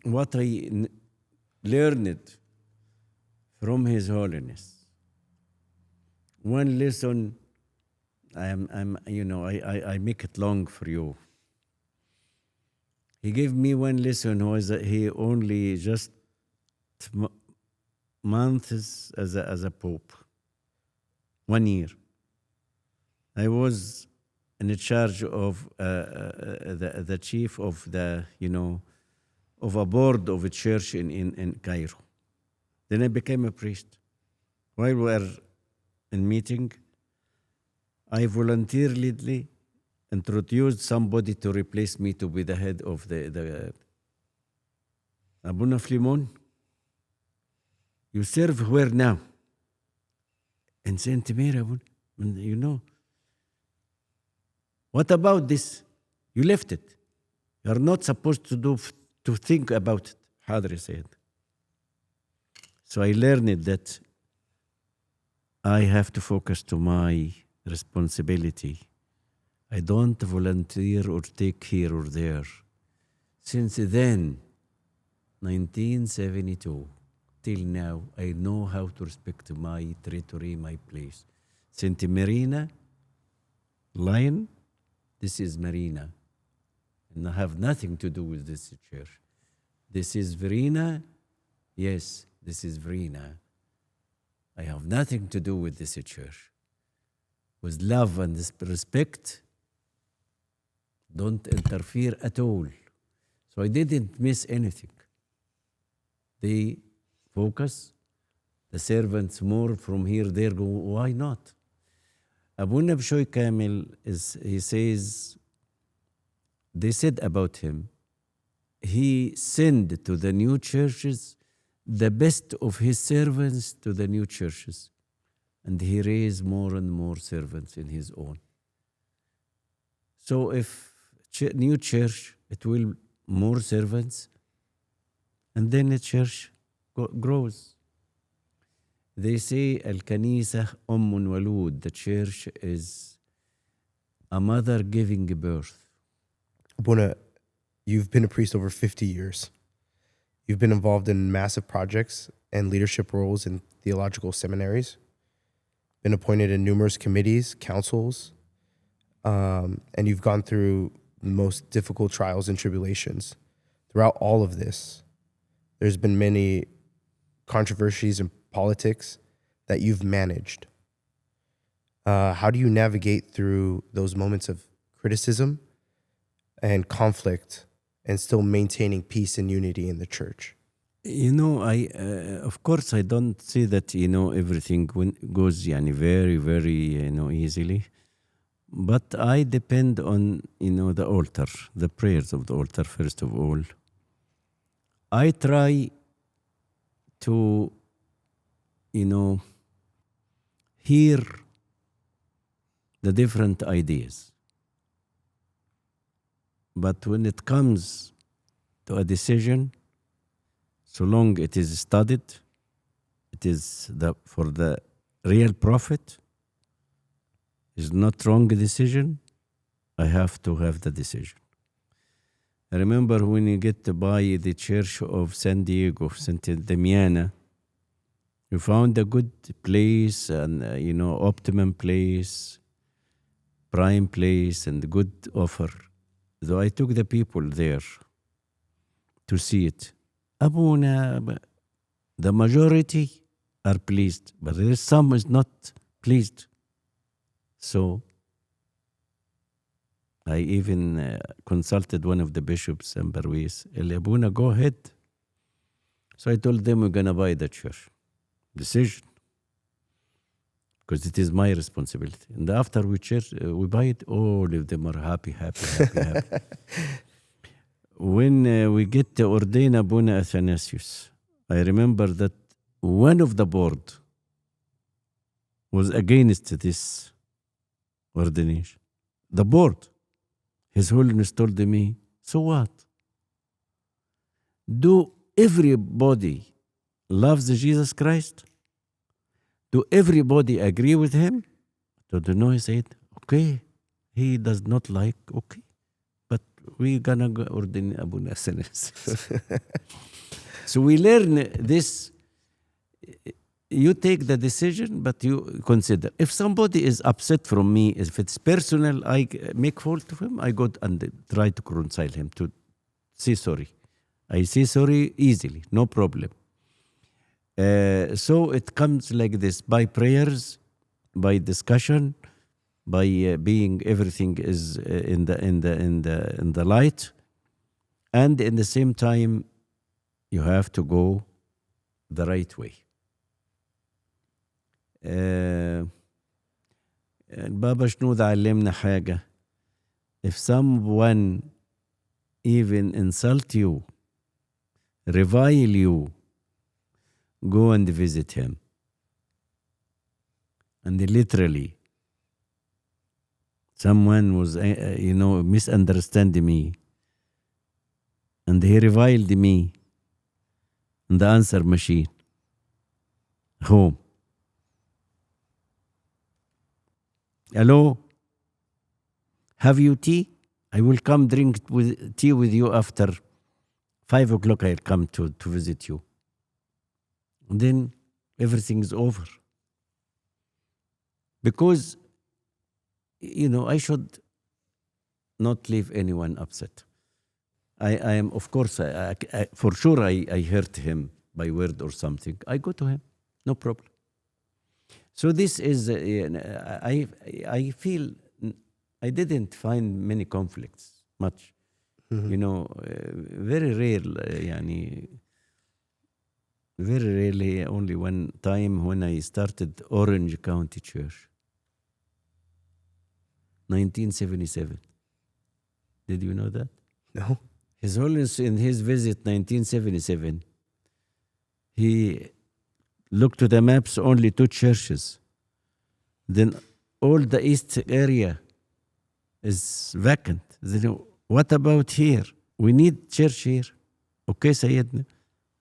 What I learned from His Holiness, one lesson. I make it long for you. He gave me one lesson. Was that he only just months as a pope. 1 year. I was in charge of the chief of of a board of a church in Cairo. Then I became a priest. While we were in meeting, I voluntarily introduced somebody to replace me to be the head of the Abouna Felimon. You serve where now? In Saint Mary, What about this? You left it. You are not supposed to think about it. Hadri said. So I learned that I have to focus to my responsibility. I don't volunteer or take here or there. Since then, 1972, till now, I know how to respect my territory, my place. Saint Marina, Lion, this is Marina. And I have nothing to do with this church. This is Verena, yes, this is Verena. I have nothing to do with this church. With love and respect, don't interfere at all. So I didn't miss anything. They focus, the servants more from here, there, go, why not? Abouna Bishoy Kamil, he says, they said about him, he sent to the new churches the best of his servants to the new churches. And he raised more and more servants in his own. So if new church, it will more servants, and then the church grows. They say Al-Kanisa Ummun Walud, the church is a mother giving birth. Abouna, you've been a priest over 50 years. You've been involved in massive projects and leadership roles in theological seminaries, been appointed in numerous committees, councils, and you've gone through the most difficult trials and tribulations. Throughout all of this, there's been many controversies in politics that you've managed. How do you navigate through those moments of criticism and conflict and still maintaining peace and unity in the church? I of course I don't say that everything goes very very easily, but I depend on the altar, the prayers of the altar first of all. I try to hear the different ideas, but when it comes to a decision, so long it is studied, it is for the real profit, is not wrong decision, I have to have the decision. I remember when you get to buy the church of San Diego, Santa Damiana, you found a good place and optimum place, prime place, and good offer. So I took the people there to see it. Abuna, the majority are pleased, but there is some is not pleased. So I even consulted one of the bishops in Barwis. Abuna, go ahead. So I told them we're going to buy the church. Decision. Because it is my responsibility. And after we buy it, all of them are happy. When we get to ordain Abuna Athanasius, I remember that one of the board was against this ordination. The board. His Holiness told me, so what? Do everybody loves Jesus Christ? Do everybody agree with him? To the no, he said, okay, he does not like, okay, but we're gonna go ordain Abuna Athanasius. So we learn this. You take the decision, but you consider. If somebody is upset from me, if it's personal, I make fault of him, I go and try to reconcile him, to say sorry. I say sorry easily, no problem. So it comes like this, by prayers, by discussion, by being everything is in the light, and in the same time, you have to go the right way. البابا شنودة علمنا حاجة. If someone even insult you, revile you, go and visit him. And literally, someone was, misunderstanding me, and he reviled me in the answer machine. Home. Hello? Have you tea? I will come drink tea with you after 5 o'clock. I'll come to visit you. And then everything is over. Because, I should not leave anyone upset. I am, of course, for sure I hurt him by word or something. I go to him, no problem. So this is, I feel, I didn't find many conflicts, much. Very rare, very rarely, only one time when I started Orange County Church. 1977. Did you know that? No. His Holiness, in his visit 1977, he looked to the maps, only 2 churches. Then all the east area is vacant. Then what about here? We need church here. Okay, Sayyidina.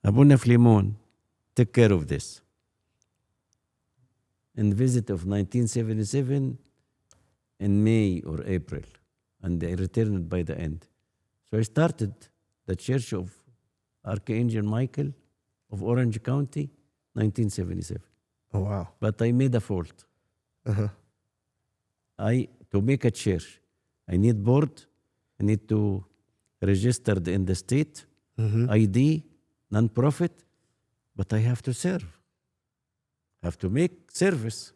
Abouna Felimon, take care of this. In the visit of 1977, in May or April, and I returned by the end. So I started the Church of Archangel Michael of Orange County, 1977. Oh, wow. But I made a fault. To make a church, I need board, I need to register in the state, ID, non-profit, but I have to serve. I have to make service.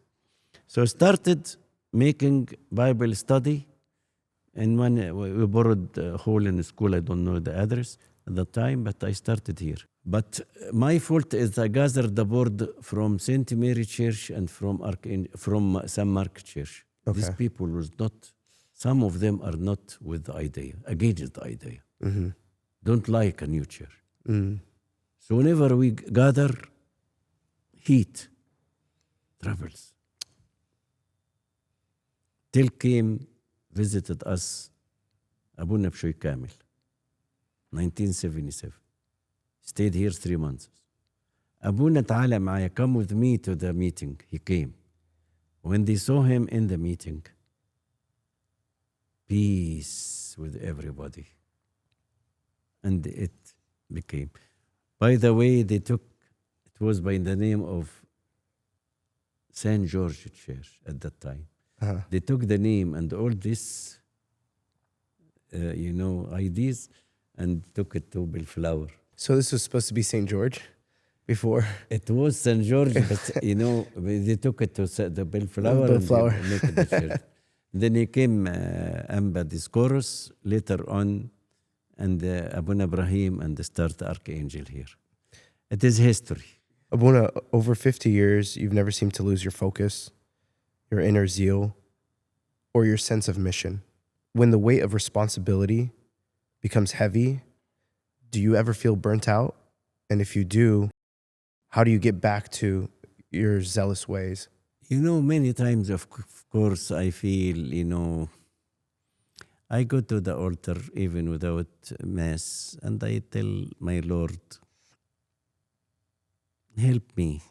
So I started making Bible study, and when we borrowed a hall in the school, I don't know the address at the time, but I started here. But my fault is I gathered the board from St. Mary Church and from St. Mark Church. Okay. These people was not, some of them are not with the idea, against the idea. Don't like a new church. So whenever we gather, heat, troubles. Till came, visited us, Abouna Bshoy Kamil, 1977. Stayed here 3 months. Abouna تعالى معايا, come with me to the meeting. He came. When they saw him in the meeting, peace with everybody. And it became. By the way, it was by the name of St. George Church at that time. They took the name and all this IDs and took it to Bellflower. So this was supposed to be St. George before? It was St. George, but they took it to the Bellflower and Bellflower. they make it the church. Then he came Amba Discourse later on, and Abouna Ibrahim, and the start Archangel here. It is history. Abouna, over 50 years, you've never seemed to lose your focus, your inner zeal, or your sense of mission. When the weight of responsibility becomes heavy, do you ever feel burnt out? And if you do, how do you get back to your zealous ways? Many times, of course, I feel, I go to the altar even without Mass, and I tell my Lord, help me.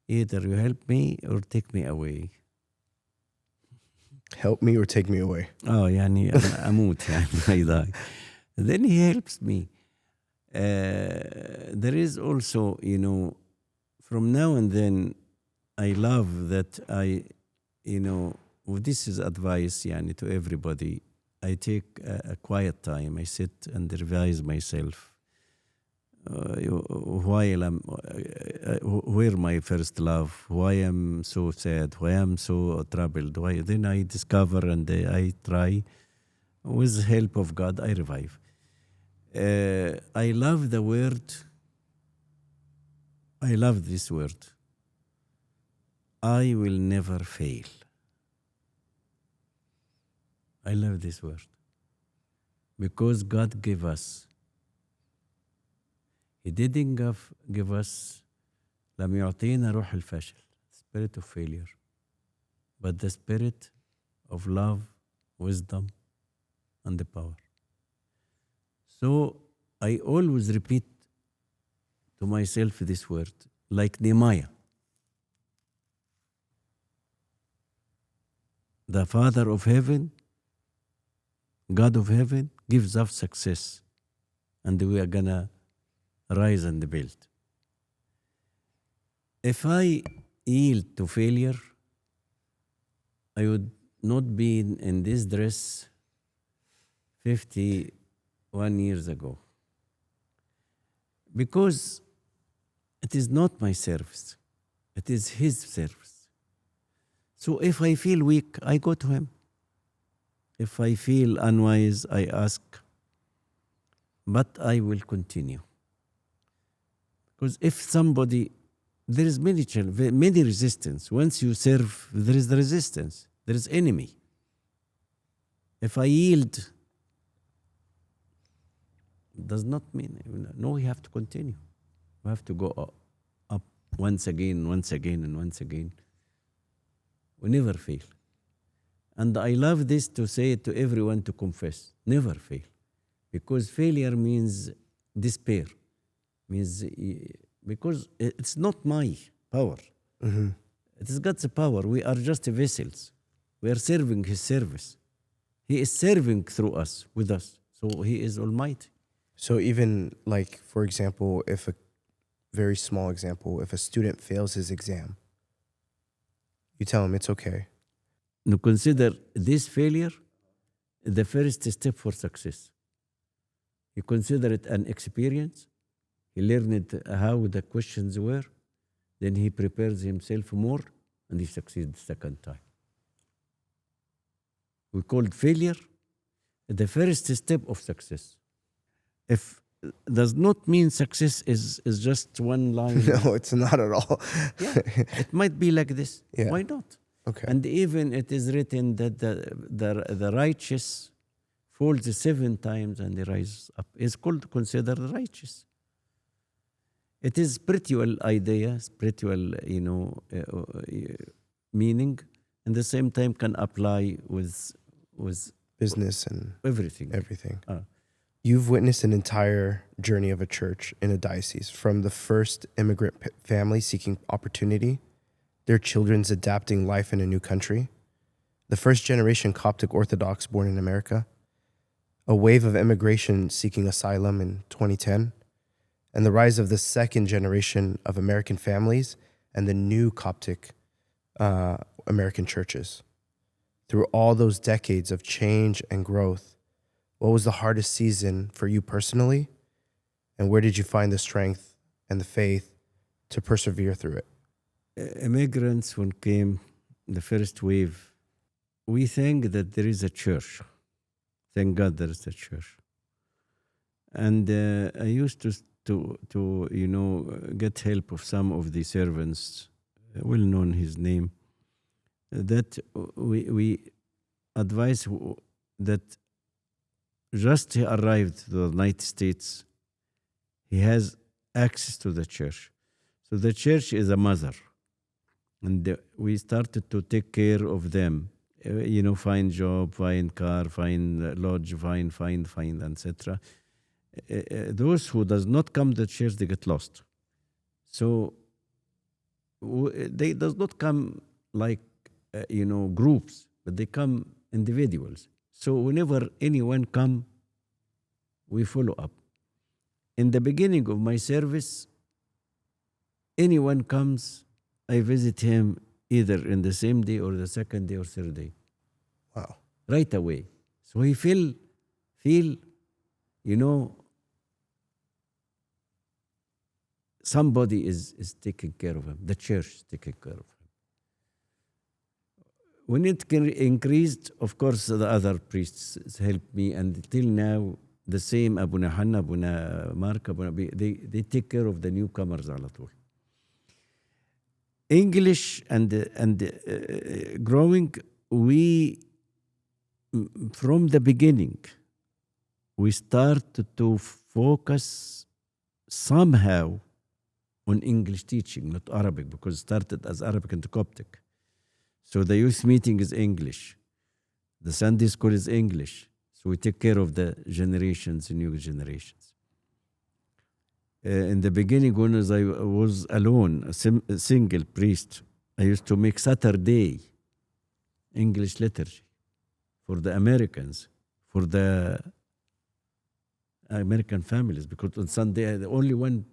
Either you help me or take me away. Help me or take me away. Oh, يعني أموت يعني I die. Then he helps me. There is also, from now and then, I love that this is advice يعني, to everybody. I take a quiet time. I sit and revise myself. Where my first love, why I'm so sad, why I'm so troubled, why then I discover and I try, with help of God, I revive. I love the word. I love this word. I will never fail. I love this word. Because God gave us. He didn't give us لم يعطينا روح الفشل, spirit of failure, but the spirit of love, wisdom, and the power. So I always repeat to myself this word, like Nehemiah. The Father of heaven, God of heaven, gives us success, and we are gonna rise and build. If I yield to failure, I would not be in this dress 51 years ago. Because it is not my service, it is His service. So if I feel weak, I go to Him. If I feel unwise, I ask, but I will continue. Because if somebody, there is many resistance. Once you serve, there is the resistance. There is enemy. If I yield, does not mean, no, we have to continue. We have to go up once again, and once again. We never fail. And I love this to say it to everyone to confess, never fail. Because failure means despair. Means because it's not my power. Mm-hmm. It is God's power. We are just vessels. We are serving His service. He is serving through us, with us. So He is Almighty. So even like, for example, if a very small example, if a student fails his exam, you tell him it's okay. Now consider this failure the first step for success. You consider it an experience. He learned how the questions were. Then he prepares himself more and he succeeds the second time. We called failure the first step of success. If does not mean success is just one line. No, it's not at all. Yeah, it might be like this. Yeah. Why not? Okay. And even it is written that the righteous falls 7 times and he rises up. It's called considered righteous. It is spiritual idea, spiritual, meaning, and the same time can apply with Business and everything. You've witnessed an entire journey of a church in a diocese, from the first immigrant family seeking opportunity, their children's adapting life in a new country, the first generation Coptic Orthodox born in America, a wave of immigration seeking asylum in 2010, and the rise of the second generation of American families and the new Coptic American churches. Through all those decades of change and growth, What was the hardest season for you personally? And where did you find the strength and the faith to persevere through it? Immigrants, when came the first wave, we think that there is a church. Thank God there is a church. And I used to get help of some of the servants, well known his name, that we advise that just he arrived to the United States, he has access to the church. So the church is a mother. And we started to take care of them. Find job, find car, find lodge, find, etc. Those who does not come to church, they get lost. So they does not come like groups, but they come individuals. So whenever anyone come, we follow up. In the beginning of my service, anyone comes, I visit him either in the same day or the second day or third day. Wow. Right away. So he feel, somebody is taking care of him. The church is taking care of him. When it increased, of course, the other priests helped me, and till now, the same Abouna Hanna, Abouna Mark, they take care of the newcomers على طول. English and growing, we from the beginning, we started to focus somehow on English teaching, not Arabic, because it started as Arabic and Coptic. So the youth meeting is English. The Sunday school is English. So we take care of the generations, new generations. In the beginning, when I was alone, a single priest, I used to make Saturday English liturgy for the Americans, for the American families, because on Sunday only one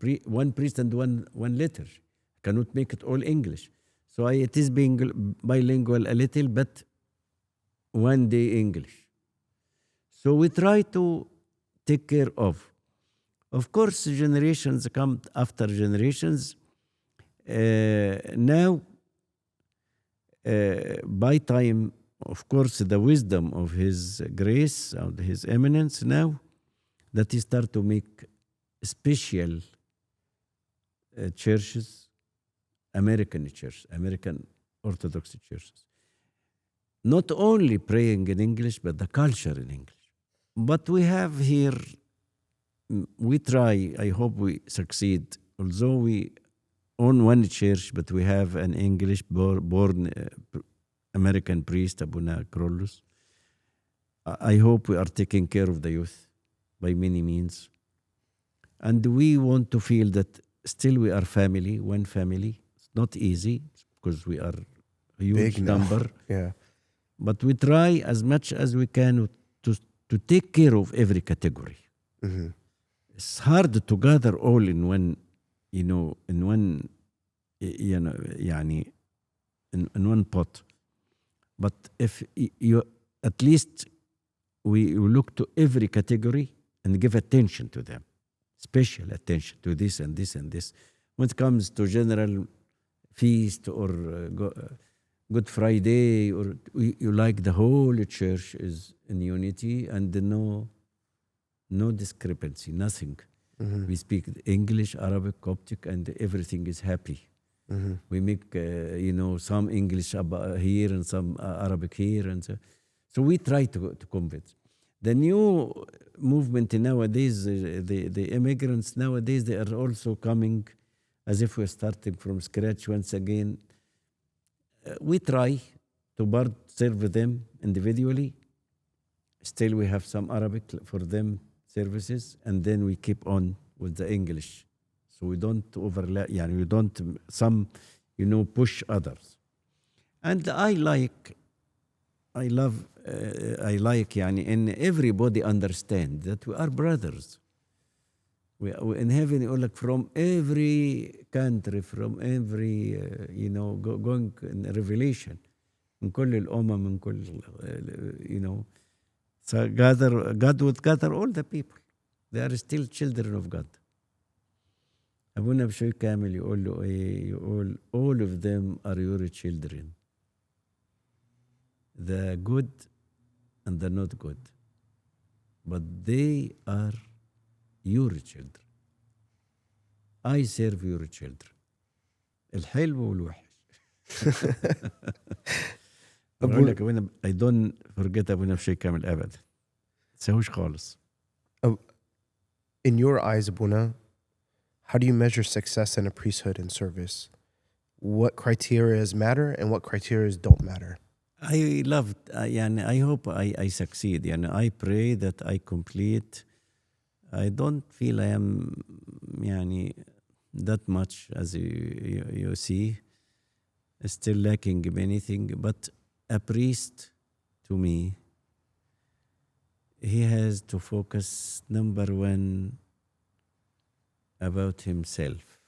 priest and one liturgy. Cannot make it all English. So it is being bilingual a little, but one day English. So we try to take care of. Of course, generations come after generations. Now, by time, of course, the wisdom of His grace, of His eminence now, that He start to make special churches, American churches, American Orthodox churches. Not only praying in English, but the culture in English. But we have here, we try, I hope we succeed, although we own one church, but we have an English born American priest, Abouna Felimon. I hope we are taking care of the youth by many means. And we want to feel that still we are family, one family. It's not easy because we are a huge number. Yeah. But we try as much as we can to take care of every category. Mm-hmm. It's hard to gather all in one, in one, in one pot. But if you, at least we look to every category and give attention to them, special attention to this and this and this. When it comes to general feast or Good Friday, or you like the whole church is in unity and no discrepancy, nothing. Mm-hmm. We speak English, Arabic, Coptic, and everything is happy. Mm-hmm. We make, some English here and some Arabic here. And so we try to convince. The new movement nowadays, the immigrants nowadays, they are also coming as if we're starting from scratch once again. We try to serve them individually. Still, we have some Arabic for them services, and then we keep on with the English. So we don't overlap, we don't, push others. And I like, and everybody understand that we are brothers. We in heaven, like from every country, from every, going in Revelation, من كل الأمم, من كل, So God would gather all the people. They are still children of God. أبونا بشوي كامل يقول له إيه؟ يقول all of them are your children. The good and the not good. But they are your children. I serve your children. الحلو والوحش. بقول لك أبونا I don't forget أبونا بشوي كامل أبدا. تسويش خالص. In your eyes, Abouna, how do you measure success in a priesthood and service? What criteria matter and what criteria don't matter? I loved, I hope I succeed. I pray that I complete. I don't feel I am that much as you see. Still lacking many things. But a priest, to me, he has to focus, number one, about himself,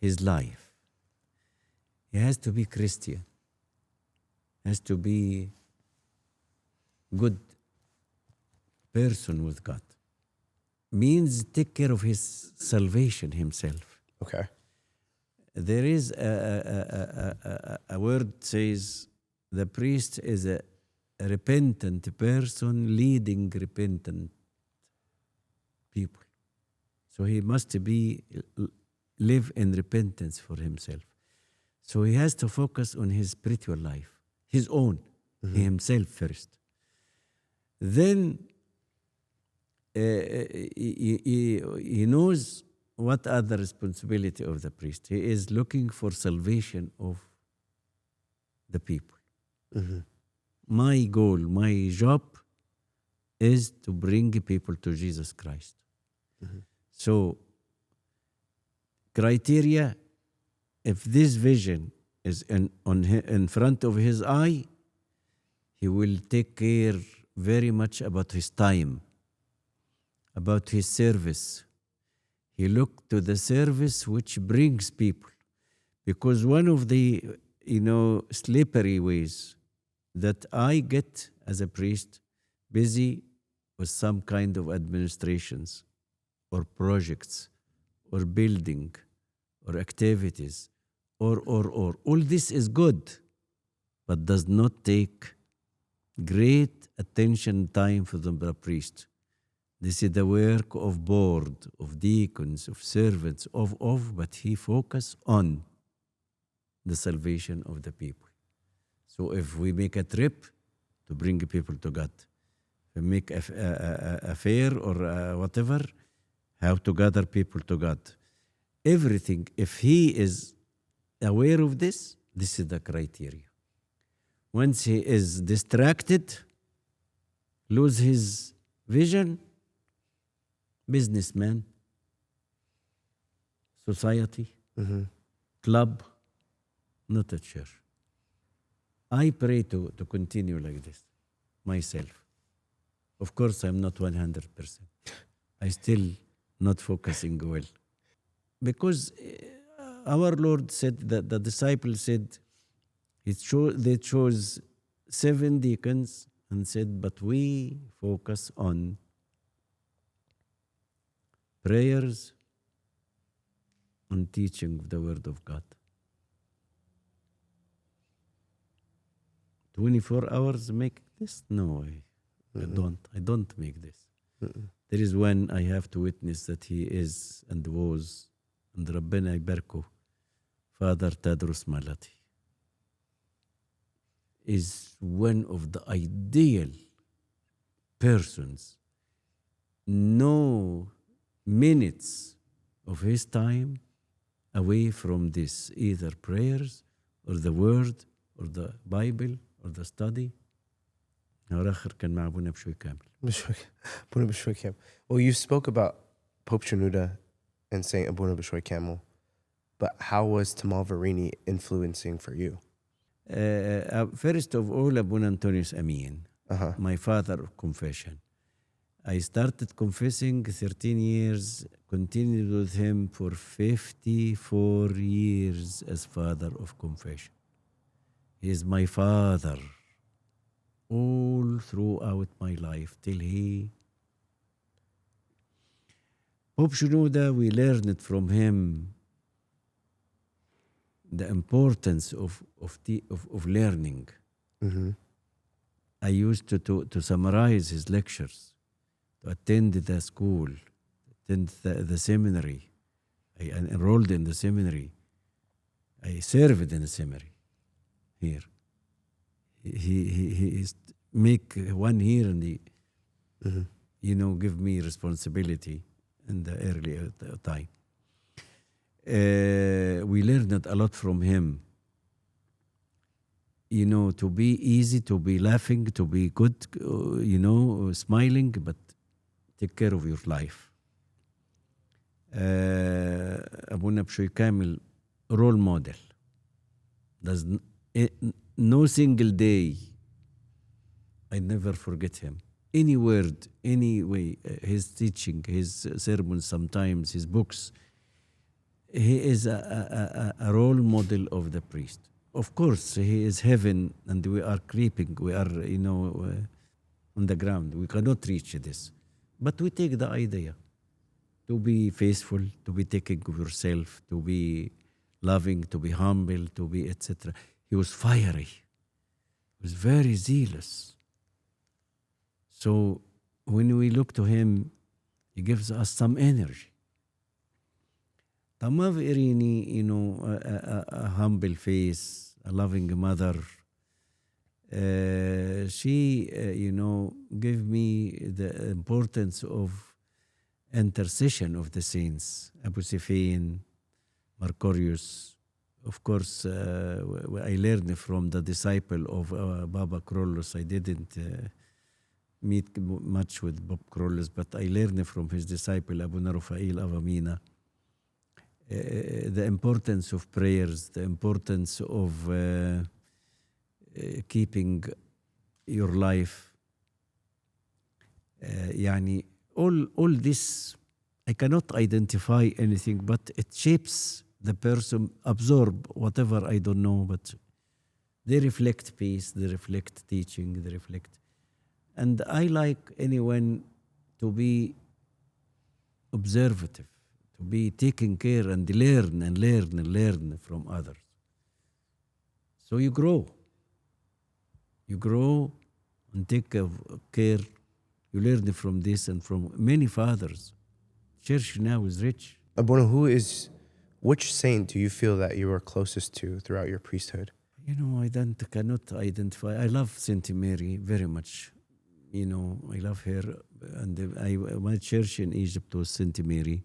his life. He has to be Christian. Has to be good person with God. Means take care of his salvation himself. Okay. There is a word says the priest is a repentant person leading repentant people. So he must live in repentance for himself. So he has to focus on his spiritual life. His own, himself first. Then he knows what are the responsibility of the priest. He is looking for salvation of the people. My goal, my job is to bring people to Jesus Christ. So, criteria, if this vision is in front of his eye, he will take care very much about his time, about his service. He look to the service which brings people. Because one of the, slippery ways that I get as a priest busy with some kind of administrations or projects or building or activities or all this is good, but does not take great attention time for the priest. This is the work of board, of deacons, of servants, but he focus on the salvation of the people. So if we make a trip to bring people to God, we make a fair or whatever, how to gather people to God. Everything, if he is aware of this is the criteria. Once he is distracted, lose his vision, businessman, society, club, not a church. I pray to continue like this, myself. Of course, I'm not 100%. I still not focusing well. Because our Lord said that the disciples said, they chose 7 deacons and said, but we focus on prayers and teaching the word of God. 24 hours make this? No, I don't make this. There is one I have to witness that he is and was, and Rabbena Ibarko, Father Tadros Malati, is one of the ideal persons. No minutes of his time away from this, either prayers or the word or the Bible or the study. الآخر كان مع أبونا بشوي كامل. Well, you spoke about Pope Shenouda and Saint Abouna Bishoy Camel, but how was Tamal Verini influencing for you? First of all, Abuna Antonius Amin, my father of confession. I started confessing 13 years, continued with him for 54 years as father of confession. He is my father. all throughout my life till he. Pope Shenouda, we learned from him the importance of learning. I used to summarize his lectures, to attend the school, attend the seminary. I enrolled in the seminary. I served in the seminary here. He is make 1 year and he, give me responsibility in the early time. We learned a lot from him. To be easy, to be laughing, to be good, smiling, but take care of your life. Abouna Bshoy Kamil, role model. No single day, I never forget him. Any word, any way, his teaching, his sermons sometimes, his books. He is a role model of the priest. Of course, he is heaven and we are creeping. We are, on the ground. We cannot reach this. But we take the idea to be faithful, to be taking of yourself, to be loving, to be humble, to be etc. He was fiery. He was very zealous. So when we look to him, he gives us some energy. Tamav Irini, a humble face, a loving mother. She, gave me the importance of intercession of the saints. Abu Sifin, Marcorius. Of course, I learned from the disciple of Baba Krollos. I didn't meet much with Bob Krollos, but I learned from his disciple, Abuna Rufail Avamina. The importance of prayers, the importance of keeping your life. All this, I cannot identify anything, but it shapes the person, absorb whatever I don't know, but they reflect peace, they reflect teaching, they reflect. And I like anyone to be observative, to be taking care and learn and learn and learn from others. So you grow. You grow and take care. You learn from this and from many fathers. Church now is rich. Abouna, which saint do you feel that you were closest to throughout your priesthood? I cannot identify. I love Saint Mary very much. I love her. And my church in Egypt was Saint Mary.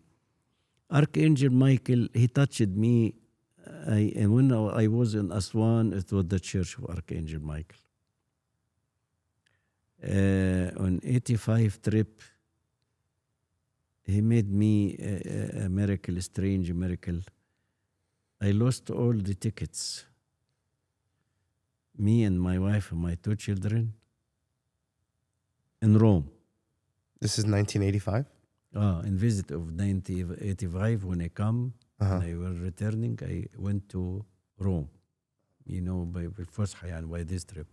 Archangel Michael, he touched me. And when I was in Aswan, it was the church of Archangel Michael. On 85 trip, he made me a miracle, a strange miracle. I lost all the tickets. Me and my wife and my 2 children in Rome. This is 1985? In visit of 1985, when I come, and I was returning, I went to Rome, by Fusha, by this trip.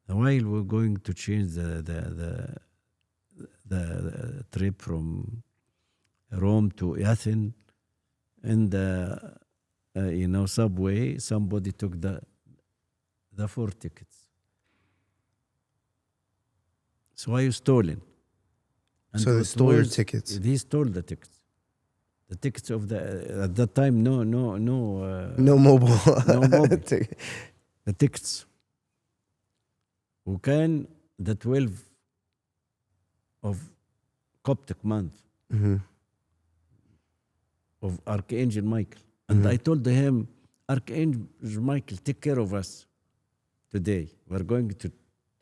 And while we're going to change the trip from Rome to Athens, in the subway, somebody took the 4 tickets. So I was stolen. And so they stole your tickets? He stole the tickets. The tickets of at that time, no mobile. No mobile. The tickets. وكان the 12 of Coptic month of Archangel Michael. And I told him, Archangel Michael, take care of us today. We're going to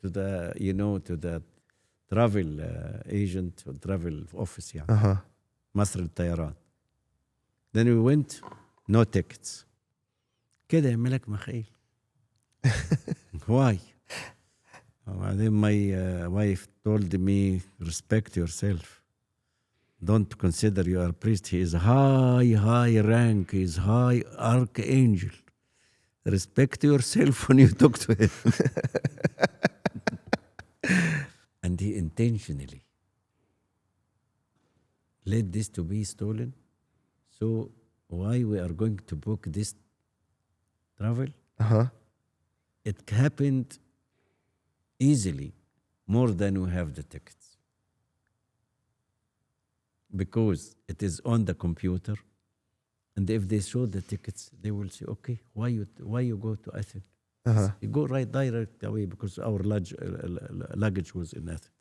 the travel agent or travel office. Masr al-Tayaran. Then we went, no tickets. كده يا ملك مخيل. Why? Then my wife told me, respect yourself. Don't consider you are a priest. He is high rank. He is high archangel. Respect yourself when you talk to him. intentionally let this to be stolen. So why we are going to book this travel? Uh-huh. It happened easily, more than we have the tickets. Because it is on the computer, and if they show the tickets, they will say, okay, why you go to Athens? Uh-huh. You go right direct away because our luggage was in Athens.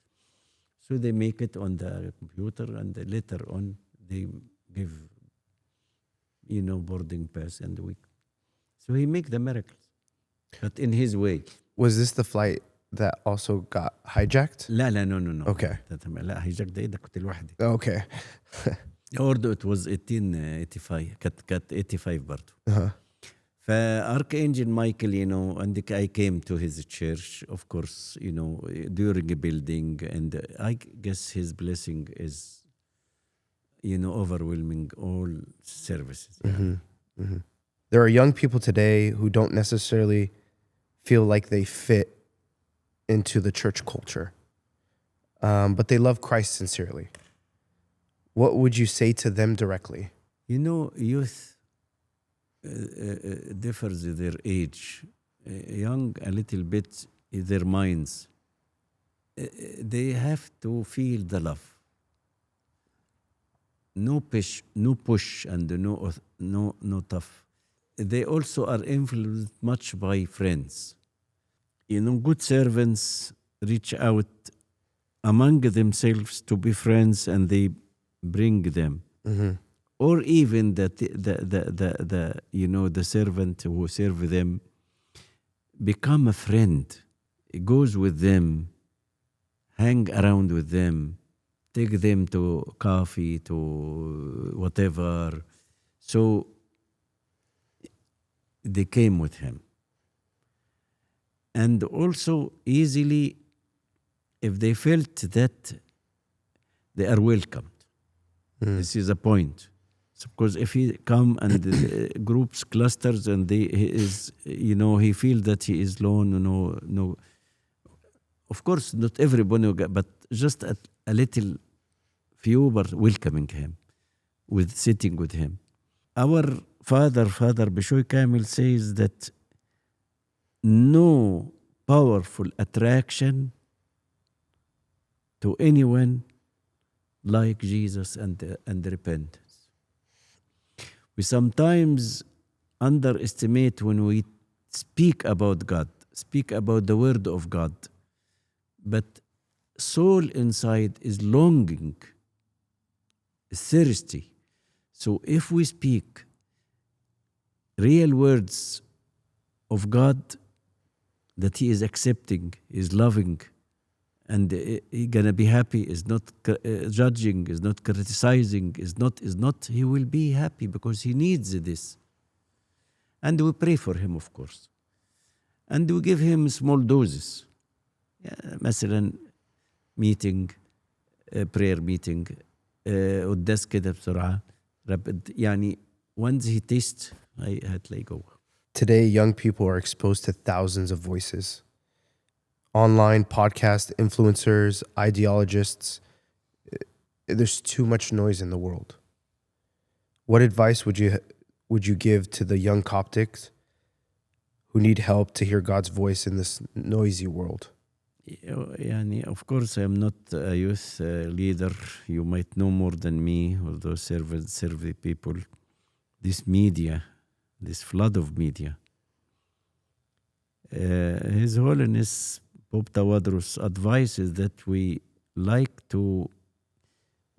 So they make it on the computer, and later on they give, boarding pass, and we. So he make the miracles, but in his way. Was this the flight that also got hijacked? لا no. Okay. لا هيجاك ده كنت لوحدي. Okay. Ordo it was 1885 كانت 85 برضه. Uh-huh. فاركانجل مايكل and I came to his church, of course, during a building, and I guess his blessing is overwhelming all services. Mm-hmm. Mm-hmm. There are young people today who don't necessarily feel like they fit into the church culture, but they love Christ sincerely. What would you say to them directly? Youth differs their age. Young, a little bit, their minds. They have to feel the love. No push, and no tough. They also are influenced much by friends. Good servants reach out among themselves to be friends, and they bring them. Mm-hmm. Or even the servant who serve them become a friend, goes with them, hang around with them, take them to coffee, to whatever. So they came with him. And also easily, if they felt that they are welcomed. This is a point. So, because if he come and groups clusters, and he feel that he is alone, no. Of course, not everybody, but just a little few were welcoming him, with sitting with him. Our Father Bishoy Kamil says that no powerful attraction to anyone like Jesus and repentance. We sometimes underestimate when we speak about God, speak about the word of God, but soul inside is longing, is thirsty. So if we speak real words of God that he is accepting, is loving, and he gonna be happy, is not judging, is not criticizing, is not, he will be happy because he needs this. And we pray for him, of course. And we give him small doses. مثلا meeting, prayer meeting, قداس كده بسرعة. يعني once he tastes, هتلاقيه جوه. Today, young people are exposed to thousands of voices. Online, podcast, influencers, ideologists. There's too much noise in the world. What advice would you give to the young Coptics who need help to hear God's voice in this noisy world? Of course, I am not a youth leader. You might know more than me, although serve the people. This media, this flood of media. His Holiness Pope Tawadros advises that we like to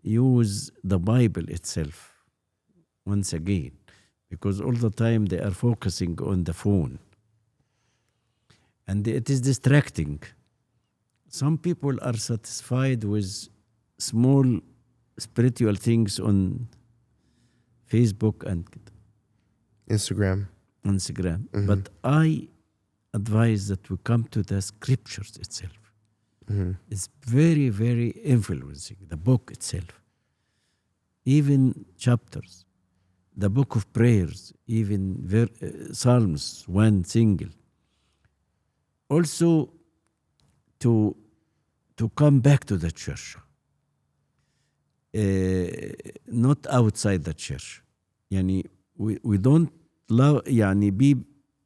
use the Bible itself once again, because all the time they are focusing on the phone. And it is distracting. Some people are satisfied with small spiritual things on Facebook and Instagram. Mm-hmm. But I advise that we come to the scriptures itself. Mm-hmm. It's very, very influencing, the book itself. Even chapters, the book of prayers, even Psalms, one single. Also, to to come back to the church, not outside the church. Yani we don't love, yani be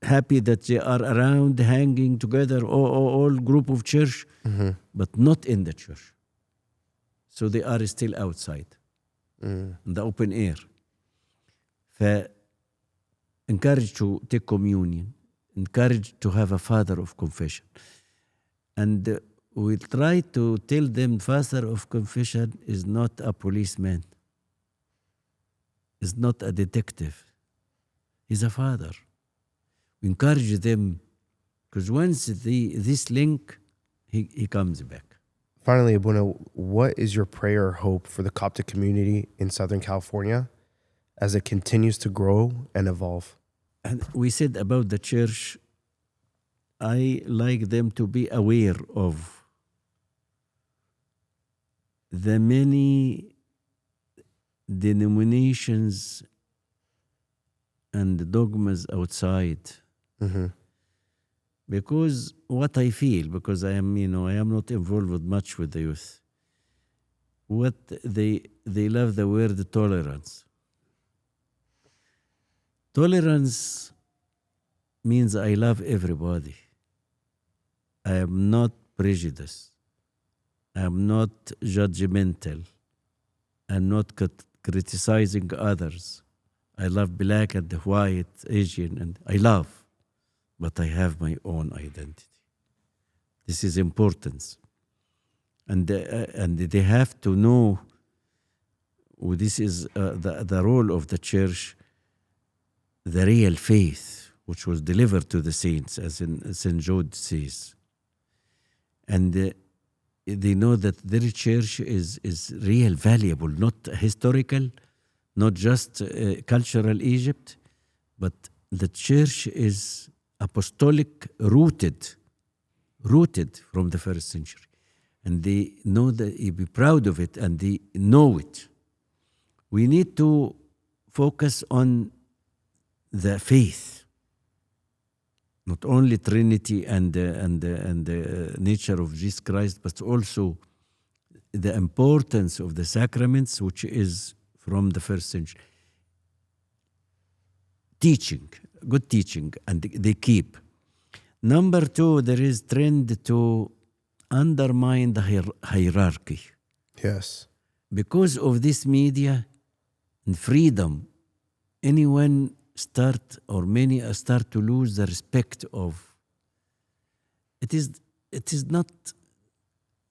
happy that they are around hanging together, all group of church, but not in the church. So they are still outside, in the open air. Encourage to take communion, encourage to have a father of confession. And we try to tell them father of confession is not a policeman, is not a detective. He's a father. We encourage them, because once this link, he comes back. Finally, Abouna, what is your prayer or hope for the Coptic community in Southern California as it continues to grow and evolve? And we said about the church, I like them to be aware of the many denominations and dogmas outside. Because what I feel, because I am not involved much with the youth, what they love the word tolerance. Tolerance means I love everybody. I am not prejudiced. I am not judgmental. I'm not criticizing others. I love black and white, Asian, and I love, but I have my own identity. This is important. And they have to know, this is the role of the church, the real faith, which was delivered to the saints, as in St. Jude says. And they know that their church is real valuable, not historical, not just cultural Egypt, but the church is apostolic, rooted from the first century. And they know that you be proud of it, and they know it. We need to focus on the faith, not only Trinity and the nature of Jesus Christ, but also the importance of the sacraments, which is from the first century. Teaching, good teaching, and they keep. Number two, there is trend to undermine the hierarchy. Yes. Because of this media and freedom, anyone many start to lose the respect of. It is not,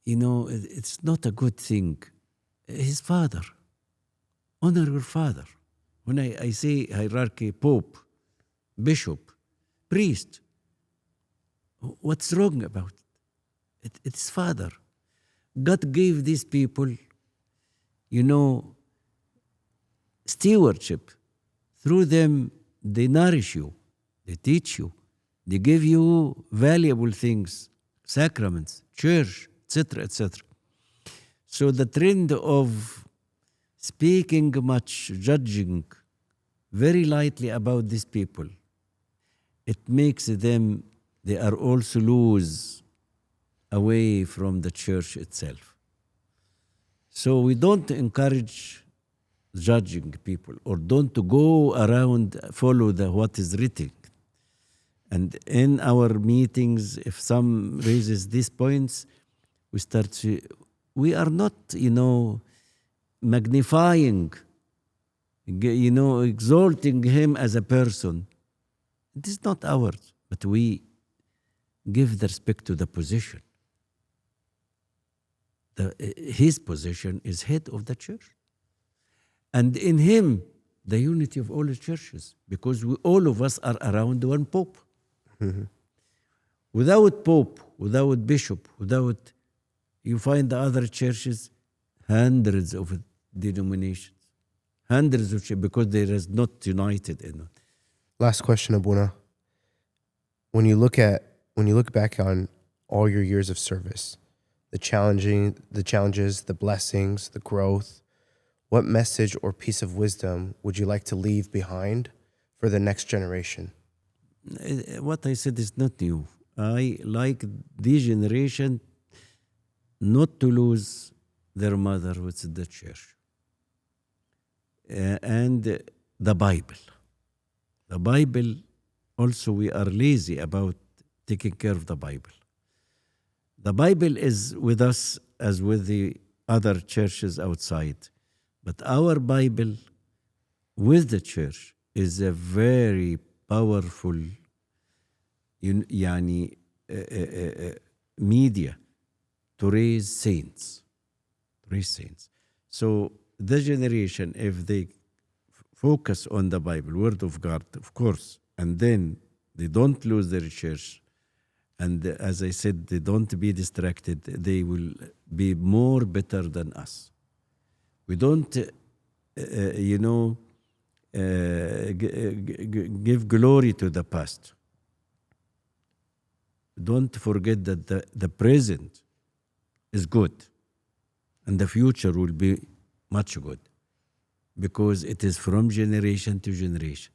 it's not a good thing. His father, honor your father. When I say hierarchy, pope, bishop, priest, what's wrong about it? It's father. God gave these people, stewardship. Through them, they nourish you, they teach you, they give you valuable things, sacraments, church, etc., etc. So the trend of speaking much, judging very lightly about these people, it makes them, they are also lose away from the church itself. So we don't encourage judging people, or don't go around follow what is written. And in our meetings, if some raises these points, we are not, magnifying, exalting him as a person. It is not ours, but we give the respect to the position. His position is head of the church. And in him, the unity of all the churches, because all of us are around one pope. Mm-hmm. Without pope, without bishop, you find the other churches, hundreds of denominations, because there is not united in it. Last question, Abouna. When you look back on all your years of service, the challenges, the blessings, the growth, what message or piece of wisdom would you like to leave behind for the next generation? What I said is not new. I like this generation not to lose their mother, which is the church. And the Bible. The Bible, also we are lazy about taking care of the Bible. The Bible is with us as with the other churches outside. But our Bible with the church is a very powerful media to raise saints. So the generation, if they focus on the Bible, Word of God, of course, and then they don't lose their church, and as I said, they don't be distracted, they will be more better than us. We don't, give glory to the past. Don't forget that the present is good and the future will be much good because it is from generation to generation.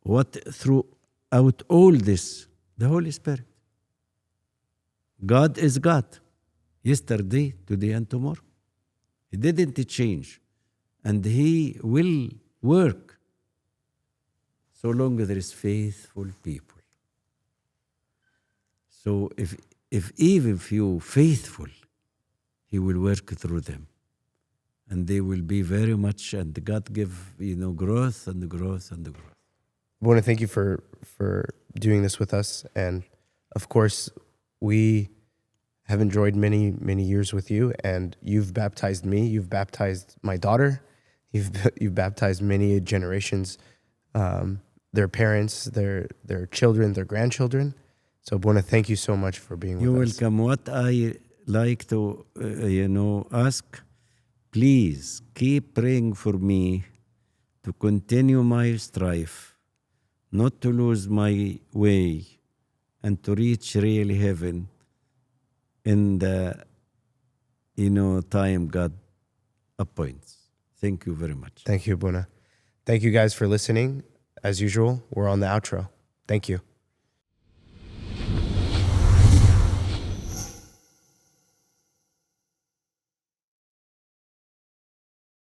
What throughout all this, the Holy Spirit. God is God, yesterday, today, and tomorrow. He didn't change, and He will work so long there is faithful people. So if even few faithful, He will work through them, and they will be very much, and God give growth and growth and growth. I want to thank you for doing this with us, and of course, we have enjoyed many, many years with you, and you've baptized me, you've baptized my daughter, you've baptized many generations, their parents, their children, their grandchildren. So I want to thank you so much for being with us. You're welcome. What I like to, ask, please keep praying for me to continue my strife, not to lose my way, and to reach really heaven in the, time God appoints. Thank you very much. Thank you, Abouna. Thank you guys for listening. As usual, we're on the outro. Thank you.